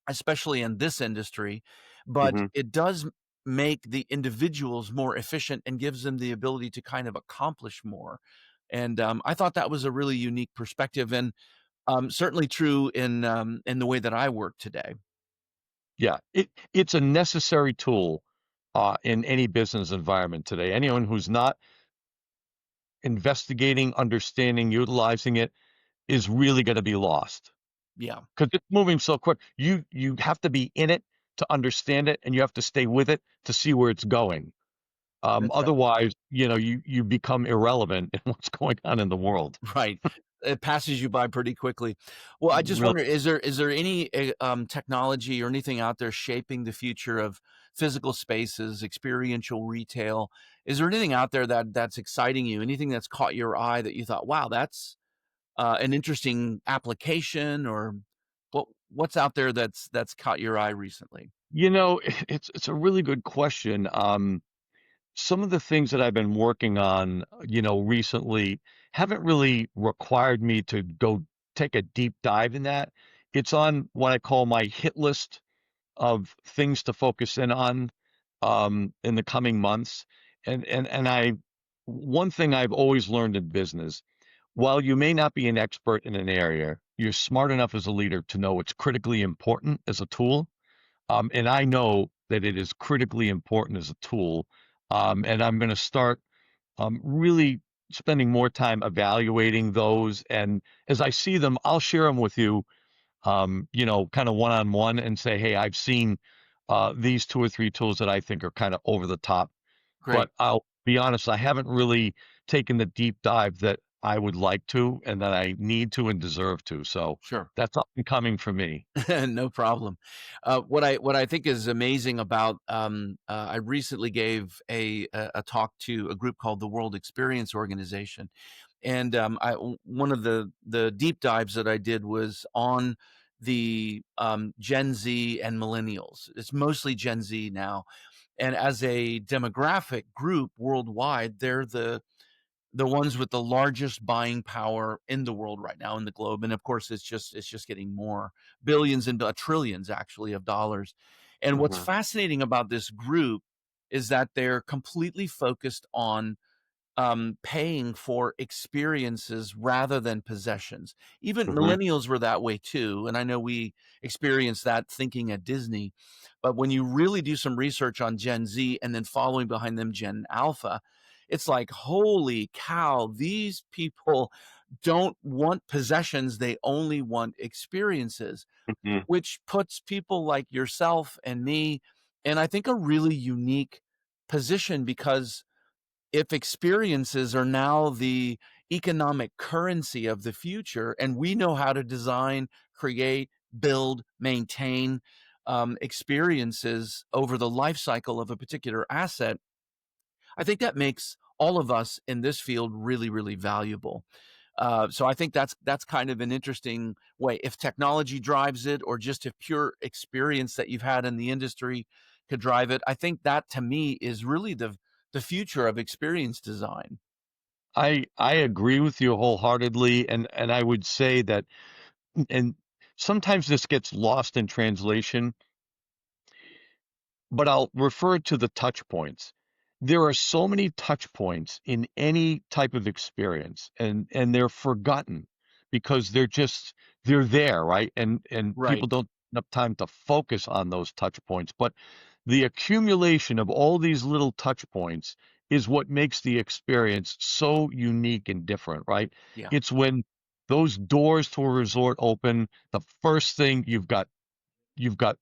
especially in this industry, but mhm. it does make the individuals more efficient and gives them the ability to kind of accomplish more. And I thought that was a really unique perspective, and certainly true in the way that I work today. Yeah, it's a necessary tool, in any business environment today. Anyone who's not investigating, understanding, utilizing it is really gonna be lost Yeah, because it's moving so quick. You have to be in it to understand it, and you have to stay with it to see where it's going. that's right. Otherwise, you become irrelevant in what's going on in the world. Right. It passes you by pretty quickly. Well, I just Really. wonder, is there any technology or anything out there shaping the future of physical spaces, experiential retail? Is there anything out there that's exciting you? Anything that's caught your eye that you thought, wow, that's an interesting application, or what's out there that's caught your eye recently? It's a really good question. Some of the things that I've been working on, recently haven't really required me to go take a deep dive in that. It's on what I call my hit list of things to focus in on, in the coming months. And one thing I've always learned in business, while you may not be an expert in an area, you're smart enough as a leader to know it's critically important as a tool. And I know that it is critically important as a tool. And I'm going to start really spending more time evaluating those. And as I see them, I'll share them with you, kind of one on one and say, hey, I've seen these two or three tools that I think are kind of over the top. Great. But I'll be honest, I haven't really taken the deep dive that I would like to and that I need to and deserve to. So Sure. that's up and coming for me. No problem. What I think is amazing about I recently gave a talk to a group called the World Experience Organization, and one of the deep dives that I did was on the Gen Z and millennials. It's mostly Gen Z now, and as a demographic group worldwide, they're the ones with the largest buying power in the world right now in the globe, and of course it's just getting more billions and trillions actually of dollars. And what's Mhm, fascinating about this group is that they're completely focused on paying for experiences rather than possessions. Even mhm, millennials were that way too, and I know we experienced that thinking at Disney. But when you really do some research on Gen Z and then following behind them Gen Alpha, it's like, holy cow, these people don't want possessions, they only want experiences, mhm, which puts people like yourself and me in, I think, a really unique position because if experiences are now the economic currency of the future and we know how to design, create, build, maintain experiences over the life cycle of a particular asset, I think that makes all of us in this field really, really valuable. So I think that's kind of an interesting way. If technology drives it, or just if pure experience that you've had in the industry could drive it, I think that to me is really the future of experience design. I agree with you wholeheartedly, and I would say that, and sometimes this gets lost in translation, but I'll refer to the touch points. There are so many touch points in any type of experience, and they're forgotten because they're there, right? And people Right. don't have time to focus on those touch points. But the accumulation of all these little touch points is what makes the experience so unique and different, right? Yeah. It's when those doors to a resort open, the first thing you've got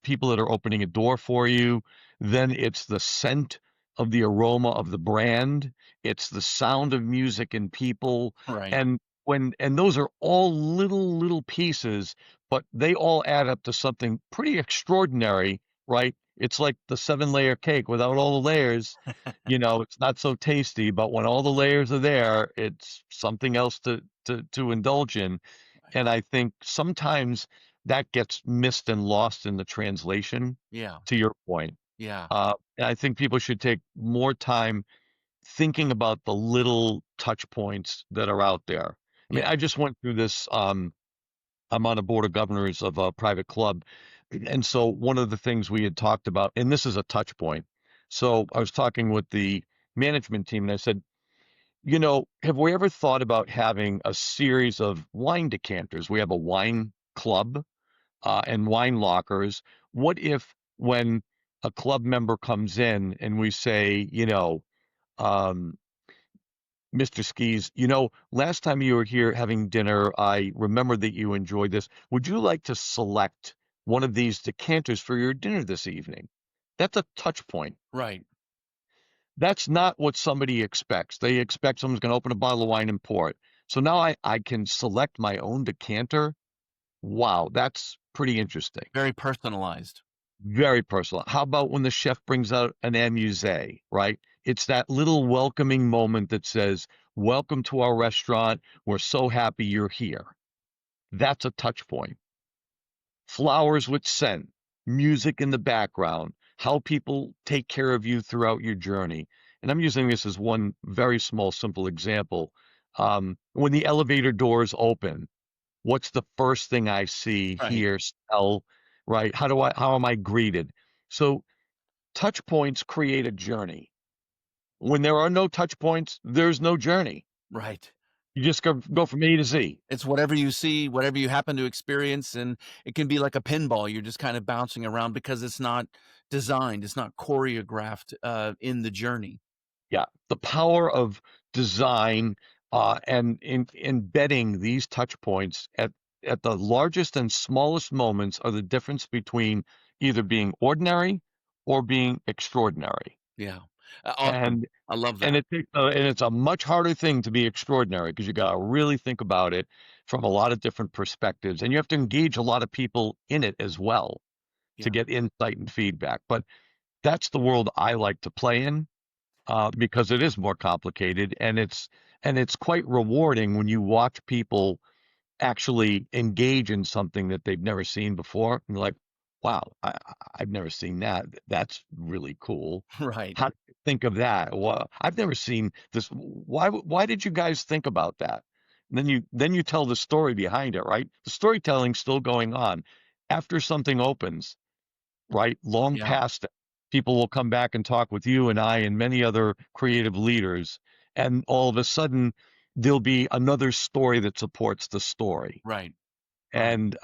people that are opening a door for you. Then it's the scent of the aroma of the brand. It's the sound of music and people. Right. And those are all little pieces, but they all add up to something pretty extraordinary, right? It's like the seven-layer cake. Without all the layers, it's not so tasty, but when all the layers are there, it's something else to indulge in. Right. And I think sometimes that gets missed and lost in the translation, Yeah. to your point. Yeah. And I think people should take more time thinking about the little touch points that are out there. I mean, Yeah. I just went through this. I'm on a board of governors of a private club. And so one of the things we had talked about, and this is a touch point. So I was talking with the management team and I said, have we ever thought about having a series of wine decanters? We have a wine club and wine lockers. What if when a club member comes in and we say, um, Mr. Skees, last time you were here having dinner, I remember that you enjoyed this. Would you like to select one of these decanters for your dinner this evening? That's a touch point. Right. That's not what somebody expects. They expect someone's going to open a bottle of wine and pour it. So now I can select my own decanter. Wow, that's pretty interesting. Very personalized. Very personal. How about when the chef brings out an amuse, right? It's that little welcoming moment that says, "Welcome to our restaurant. We're so happy you're here." That's a touch point. Flowers with scent, music in the background, how people take care of you throughout your journey. And I'm using this as one very small, simple example. When the elevator doors open, what's the first thing I see, Right. hear, smell, right? How am I greeted? So touch points create a journey. When there are no touch points, there's no journey. Right. You just go from A to Z. It's whatever you see, whatever you happen to experience, and it can be like a pinball. You're just kind of bouncing around because it's not designed, it's not choreographed, in the journey. Yeah, the power of design and embedding these touch points at the largest and smallest moments are the difference between either being ordinary or being extraordinary. Yeah. Awesome. And I love and that. it's a much harder thing to be extraordinary because you got to really think about it from a lot of different perspectives, and you have to engage a lot of people in it as well to Yeah. get insight and feedback. But that's the world I like to play in because it is more complicated, and it's quite rewarding when you watch people actually engage in something that they've never seen before. And you're like, wow, I've never seen that. That's really cool. Right. How did you think of that? Well, I've never seen this. Why did you guys think about that? And then you tell the story behind it, right? The storytelling's still going on after something opens, right? Long Yeah. past it. People will come back and talk with you and I and many other creative leaders, and all of a sudden there'll be another story that supports the story, Right. Right. and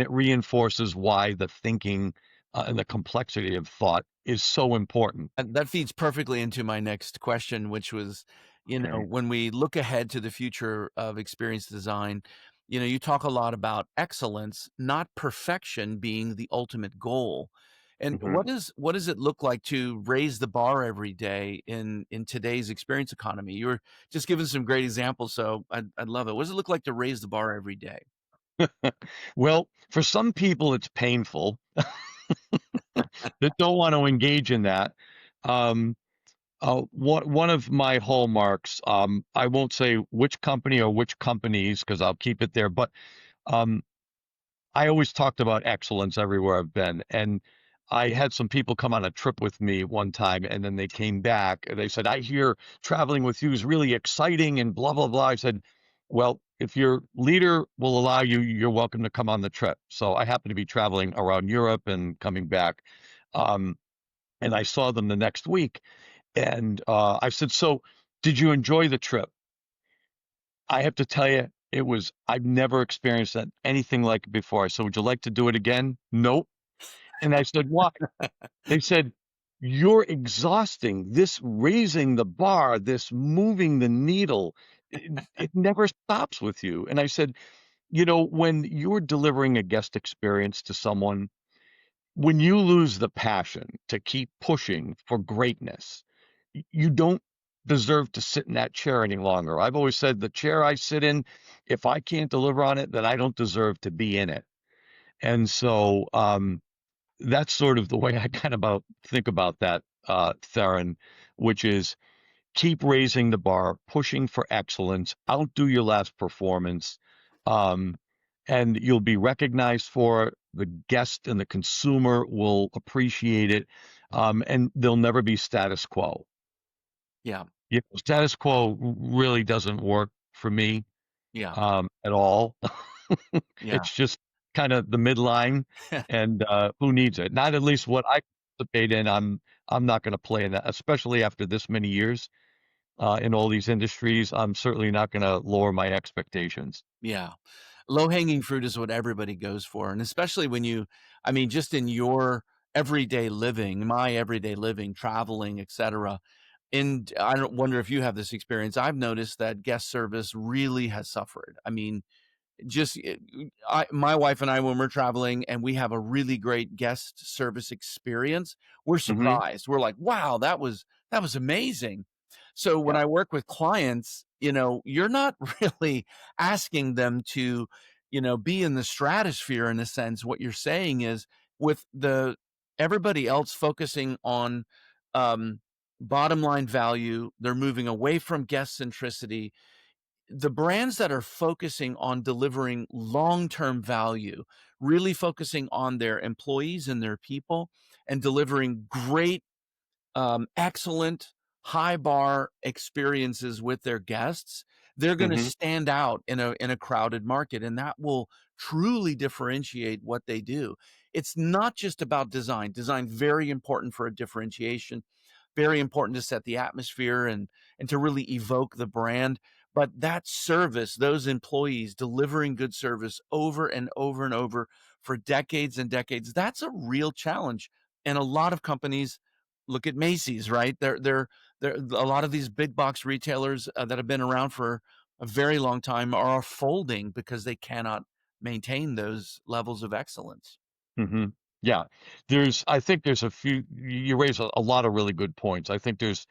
it reinforces why the thinking and the complexity of thought is so important. And that feeds perfectly into my next question, which was, Okay. when we look ahead to the future of experience design, you talk a lot about excellence, not perfection being the ultimate goal. And Mhm. what does it look like to raise the bar every day in today's experience economy? You were just giving some great examples, so I'd love it. What does it look like to raise the bar every day? Well, for some people, it's painful that don't want to engage in that. Um, one of my hallmarks, I won't say which company or which companies because I'll keep it there, but um, I always talked about excellence everywhere I've been. And I had some people come on a trip with me one time, and then they came back and they said, "I hear traveling with you is really exciting and blah, blah, blah." I said, "Well, if your leader will allow you, you're welcome to come on the trip." So I happen to be traveling around Europe and coming back. Um, and I saw them the next week, and I said, "So, did you enjoy the trip?" I have to tell you, I've never experienced that anything like it before. I said, "Would you like to do it again?" Nope. And I said, "Why?" They said, "You're exhausting. This raising the bar, this moving the needle, it never stops with you." And I said, when you're delivering a guest experience to someone, when you lose the passion to keep pushing for greatness, you don't deserve to sit in that chair any longer. I've always said the chair I sit in, if I can't deliver on it, then I don't deserve to be in it. And so, that's sort of the way I kind of think about that, Theron, which is keep raising the bar, pushing for excellence, outdo your last performance, um, and you'll be recognized for it. The guest and the consumer will appreciate it, and there'll never be status quo. Yeah, Status quo really doesn't work for me, yeah, at all. yeah. It's just kind of the midline, and who needs it? Not at least what I participate in. I'm not going to play in that, especially after this many years in all these industries. I'm certainly not going to lower my expectations. Yeah. Low-hanging fruit is what everybody goes for, and especially when I mean, just in your everyday living, my everyday living, traveling, etcetera, and I don't wonder if you have this experience. I've noticed that guest service really has suffered. I mean, just my wife and I, when we're traveling and we have a really great guest service experience, we're Hmm. surprised. We're like, wow, that was amazing. So when Yeah. I work with clients, you're not really asking them to, be in the stratosphere in a sense. What you're saying is with the everybody else focusing on um bottom line value, they're moving away from guest centricity. The brands that are focusing on delivering long-term value, really focusing on their employees and their people, and delivering great, excellent, high bar experiences with their guests, they're gonna Hmm. stand out in a crowded market, and that will truly differentiate what they do. It's not just about design. Design, very important for a differentiation, very important to set the atmosphere and to really evoke the brand. But that service, those employees delivering good service over and over and over for decades and decades, that's a real challenge. And a lot of companies look at Macy's, right? They're a lot of these big box retailers that have been around for a very long time are folding because they cannot maintain those levels of excellence. Hmm. Yeah. I think there's you raise a lot of really good points. I think there's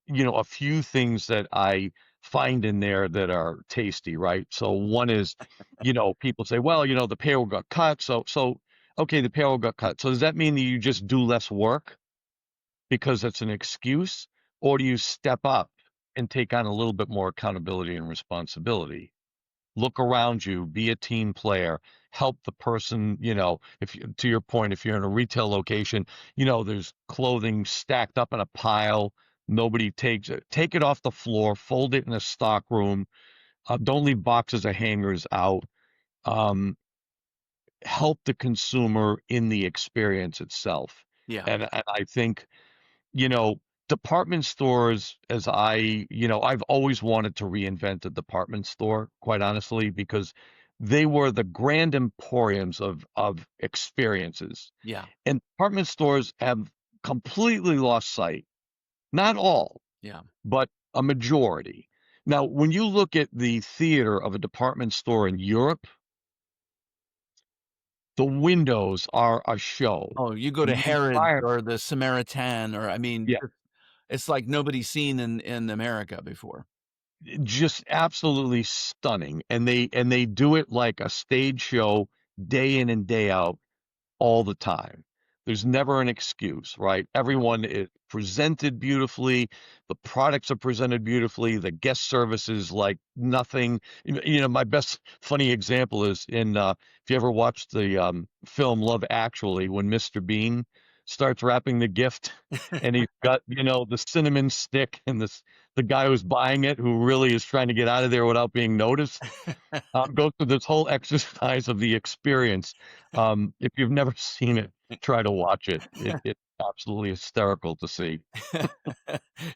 a few things that I find in there that are tasty, right? So one is, people say, well, the payroll got cut. So, okay, the payroll got cut. So does that mean that you just do less work because it's an excuse? Or do you step up and take on a little bit more accountability and responsibility? Look around you, be a team player, help the person, to your point, if you're in a retail location, there's clothing stacked up in a pile, nobody takes it. Take it off the floor, fold it in a stock room. Don't leave boxes of hangers out. Um, Help the consumer in the experience itself. Yeah, And I think, you know, department stores, I've always wanted to reinvent a department store, quite honestly, because they were the grand emporiums of experiences. yeah, And department stores have completely lost sight. Not all, yeah. but a majority. Now, when you look at the theater of a department store in Europe, the windows are a show. Oh, you go to The Harrods environment, or the Samaritan, or I mean, yeah, it's like nobody's seen in America before. just absolutely stunning. And they do it like a stage show day in and day out all the time. There's never an excuse, right? Yeah. Everyone is presented beautifully. The products are presented beautifully. The guest service is like nothing. My best funny example is if you ever watched the film Love Actually, when Mr. Bean starts wrapping the gift, and he's got, the cinnamon stick, and the guy who's buying it, who really is trying to get out of there without being noticed, go through this whole exercise of the experience. If you've never seen it, try to watch it. It's absolutely hysterical to see.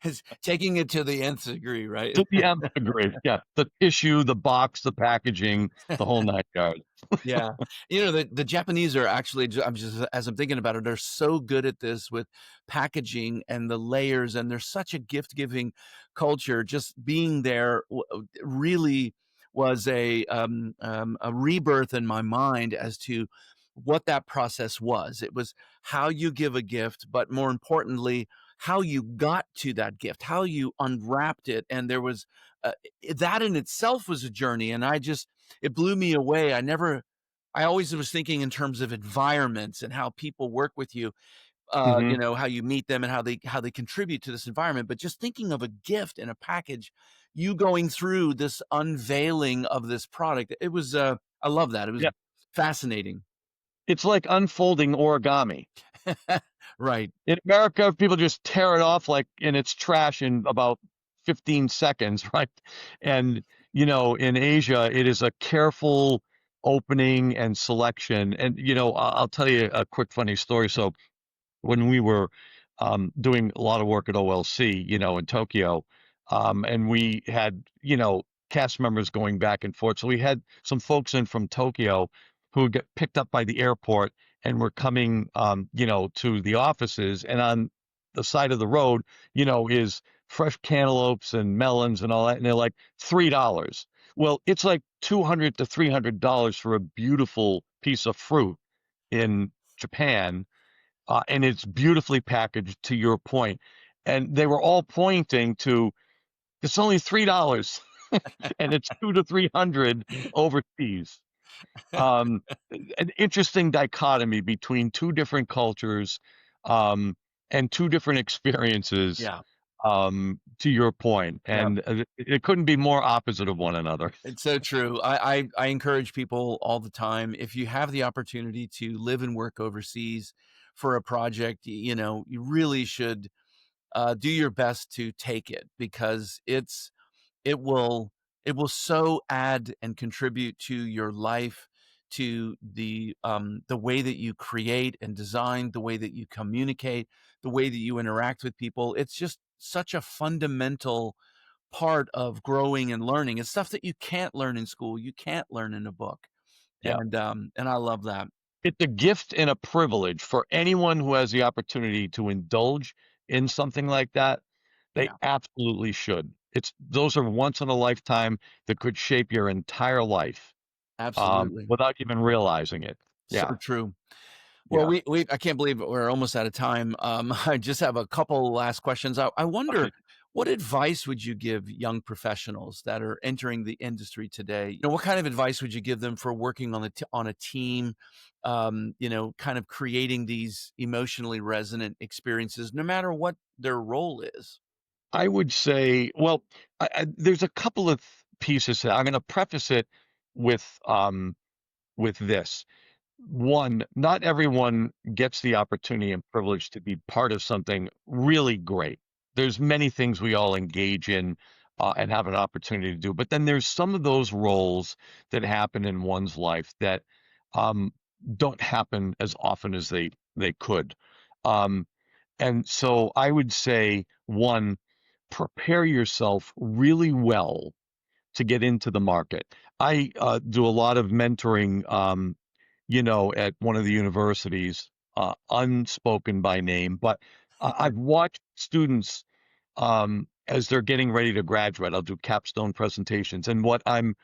It's taking it to the nth degree, right? To the nth degree. Yeah, the tissue, the box, the packaging, the whole nine yards. Yeah. The Japanese are actually I'm just as I'm thinking about it, they're so good at this with packaging and the layers, and they're such a gift-giving culture. Just being there really was a rebirth in my mind as to what that process was. It was how you give a gift, but more importantly, how you got to that gift, how you unwrapped it, and there was, that in itself was a journey, and it blew me away. I always was thinking in terms of environments and how people work with you, Hmm. how you meet them and how they contribute to this environment. But just thinking of a gift in a package, you going through this unveiling of this product, I love that. It was Yeah, fascinating. it's like unfolding origami. Right. In America, people just tear it off like and it's trash in about 15 seconds, right? And, in Asia, it is a careful opening and selection. And, I'll tell you a quick funny story. So when we were doing a lot of work at OLC, in Tokyo, and we had, cast members going back and forth. So we had some folks in from Tokyo who get picked up by the airport and were coming, to the offices. And on the side of the road, is fresh cantaloupes and melons and all that. And they're like $3. Well, it's like $200 to $300 for a beautiful piece of fruit in Japan, and it's beautifully packaged to your point. And they were all pointing to it's only $3 and it's 2 to 300 overseas. Um, an interesting dichotomy between two different cultures, and two different experiences, Yeah. to your point. Yeah. And it couldn't be more opposite of one another. It's so true. I encourage people all the time, if you have the opportunity to live and work overseas for a project, you really should, do your best to take it, because it will it will so add and contribute to your life, to the way that you create and design, the way that you communicate, the way that you interact with people. It's just such a fundamental part of growing and learning. It's stuff that you can't learn in school, you can't learn in a book, Yeah. and I love that. It's a gift and a privilege for anyone who has the opportunity to indulge in something like that. They Yeah, absolutely should. Those are once in a lifetime that could shape your entire life, absolutely. without even realizing it. So Yeah, true. Well, yeah. we I can't believe we're almost out of time. I just have a couple last questions. I wonder, Okay. what advice would you give young professionals that are entering the industry today? What kind of advice would you give them for working on a team? Kind of creating these emotionally resonant experiences, no matter what their role is. I would say, well, there's a couple of pieces. I'm going to preface it with with this. One, not everyone gets the opportunity and privilege to be part of something really great. There's many things we all engage in, and have an opportunity to do, but then there's some of those roles that happen in one's life that, um, don't happen as often as they could. Um, and so I would say, one, prepare yourself really well to get into the market. I do a lot of mentoring, at one of the universities, unspoken by name, but I've watched students, as they're getting ready to graduate. I'll do capstone presentations, and what I'm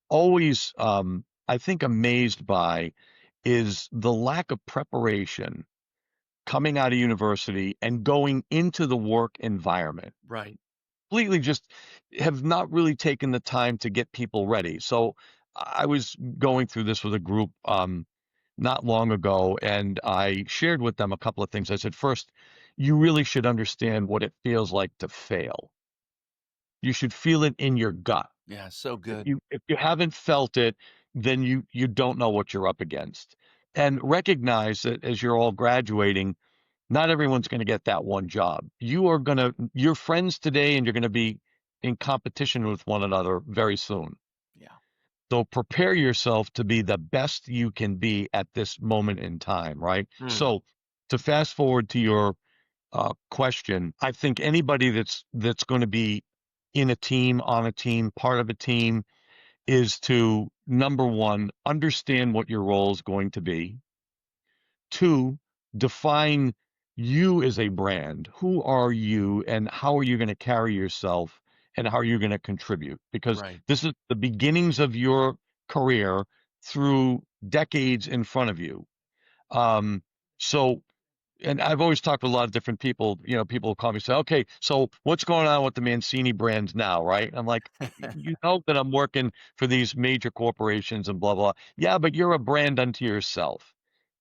always, I think, amazed by is the lack of preparation coming out of university and going into the work environment. Right. Completely just have not really taken the time to get people ready. So I was going through this with a group, not long ago, and I shared with them a couple of things. I said, first, you really should understand what it feels like to fail. You should feel it in your gut. Yeah. So If good. you haven't felt it, then you don't know what you're up against. And recognize that as you're all graduating, Not everyone's going to get that one job. You're friends today and you're going to be in competition with one another very soon. Yeah. So prepare yourself to be the best you can be at this moment in time, right? Mm, So to fast forward to your question, I think anybody that's going to be in a team, on a team, part of a team is to number one, understand what your role is going to be. Two, define you as a brand. Who are you and how are you going to carry yourself and how are you going to contribute? Because right. this is the beginnings of your career through decades in front of you. Um, so, and I've always talked to a lot of different people. People call me and say, "Okay, so what's going on with the Mancini brands now?" Right? I'm like, "You know that I'm working for these major corporations and blah blah." Yeah, but you're a brand unto yourself,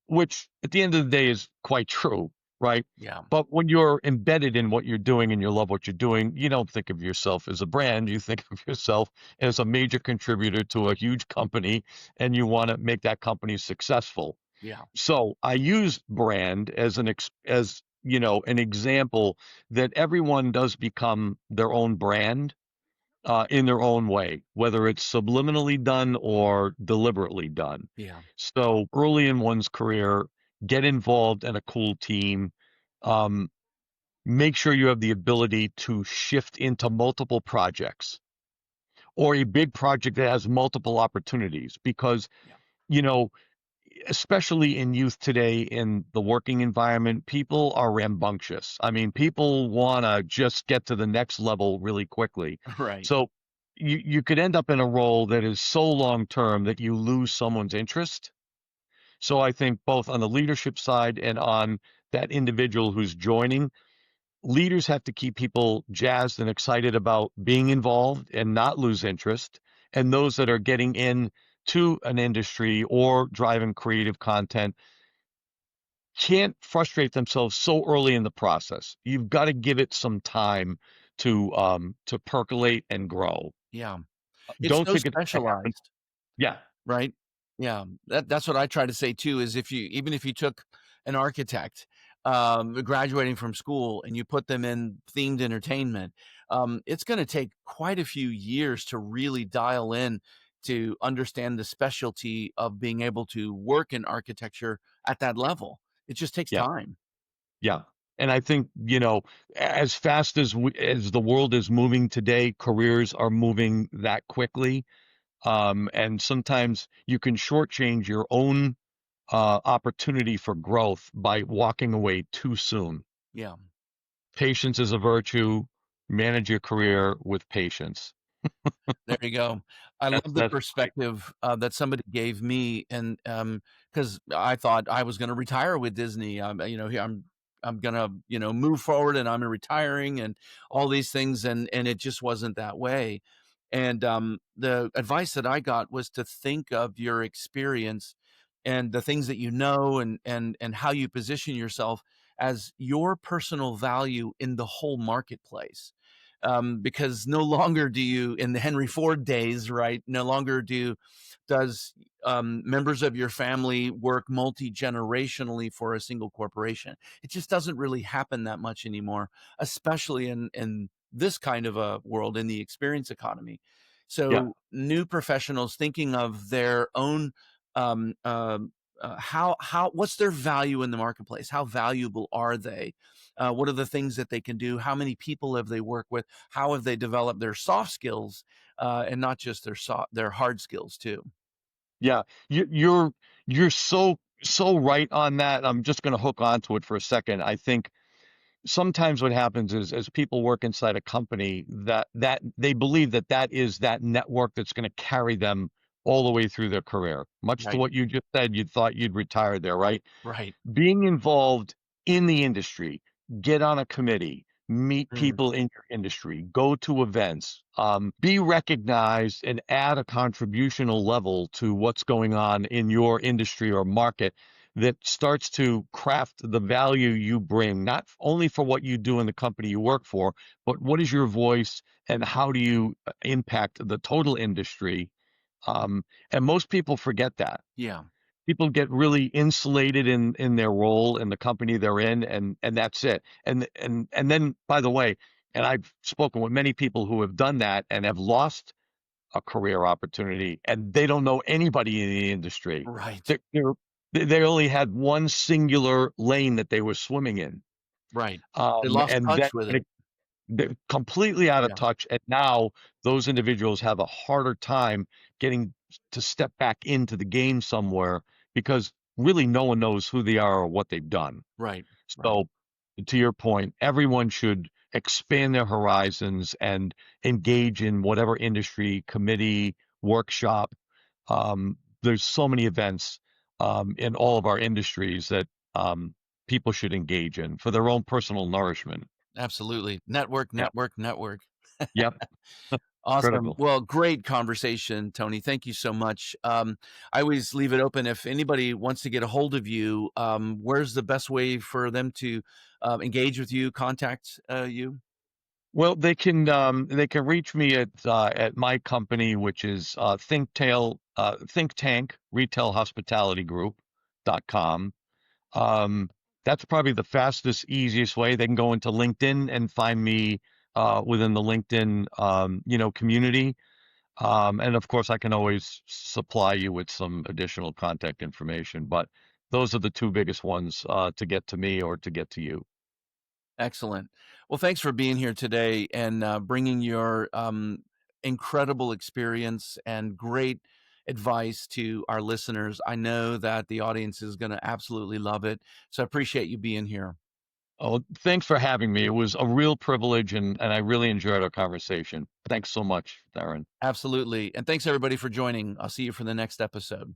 which at the end of the day is quite true, right? Yeah. But when you're embedded in what you're doing and you love what you're doing, you don't think of yourself as a brand. You think of yourself as a major contributor to a huge company and you want to make that company successful. Yeah. So I use brand as an example that everyone does become their own brand in their own way, whether it's subliminally done or deliberately done. Yeah. So early in one's career, get involved in a cool team. Um, Make sure you have the ability to shift into multiple projects or a big project that has multiple opportunities because, Yeah. you know, especially in youth today in the working environment, people are rambunctious. I mean, people want to just get to the next level really quickly. Right. So you could end up in a role that is so long term that you lose someone's interest. So I think both on the leadership side and on that individual who's joining, leaders have to keep people jazzed and excited about being involved and not lose interest. And those that are getting in to an industry or driving creative content can't frustrate themselves so early in the process. You've got to give it some time to percolate and grow. Yeah. It's Don't so think it's going to happen. specialized. Yeah, Right? Yeah, that's what I try to say too, is if you even if you took an architect, graduating from school and you put them in themed entertainment, it's gonna take quite a few years to really dial in to understand the specialty of being able to work in architecture at that level. It just takes yeah, time. yeah. And I think, as fast as the world is moving today, careers are moving that quickly. And sometimes you can shortchange your own opportunity for growth by walking away too soon. Yeah. Patience is a virtue. Manage your career with patience. There you go. I That's love the that's my perspective, that somebody gave me and, because I thought I was gonna retire with Disney. I'm gonna, move forward and I'm retiring and all these things, and it just wasn't that way. And, the advice that I got was to think of your experience and the things that you know and how you position yourself as your personal value in the whole marketplace, because no longer do you in the Henry Ford days, right? No longer does members of your family work multi generationally for a single corporation. It just doesn't really happen that much anymore, especially in this kind of a world in the experience economy. yeah, So new professionals thinking of their own um, um how what's their value in the marketplace? How valuable are they? What are the things that they can do? How many people have they worked with? How have they developed their soft skills, and not just their hard skills too? yeah. You're so right on that. I'm just going to hook onto it for a second. I think sometimes what happens is as people work inside a company that they believe that is that network that's going to carry them all the way through their career. Much to Right, what you just said, you thought you'd retire there, right? right. Being involved in the industry, get on a committee, meet Mm, people in your industry, go to events, be recognized and add a contributional level to what's going on in your industry or market that starts to craft the value you bring, not only for what you do in the company you work for, but what is your voice and how do you impact the total industry? And most people forget that. yeah, People get really insulated in their role in the company they're in, and that's it. And then, by the way, and I've spoken with many people who have done that and have lost a career opportunity, and they don't know anybody in the industry. Right, They only had one singular lane that they were swimming in, right. They lost and touch that with and it. it, they're completely out of Yeah, touch. And now those individuals have a harder time getting to step back into the game somewhere because really no one knows who they are or what they've done. right, right. So, to your point, everyone should expand their horizons and engage in whatever industry, committee, workshop. There's so many events in all of our industries that people should engage in for their own personal nourishment. Absolutely. Network, Yep. network, network. Yep. Awesome. Critical. Well, great conversation, Tony. Thank you so much. I always leave it open if anybody wants to get a hold of you. Where's the best way for them to engage with you, contact you? Well, they can reach me at my company, which is Think Tank Retail Hospitality Group.com. That's probably the fastest, easiest way. They can go into LinkedIn and find me within the LinkedIn community. And of course, I can always supply you with some additional contact information. But those are the two biggest ones to get to me or to get to you. Excellent. Well, thanks for being here today and bringing your incredible experience and great advice to our listeners. I know that the audience is going to absolutely love it. So I appreciate you being here. Oh, thanks for having me. It was a real privilege, and I really enjoyed our conversation. Thanks so much, Theron. Absolutely. And thanks everybody for joining. I'll see you for the next episode.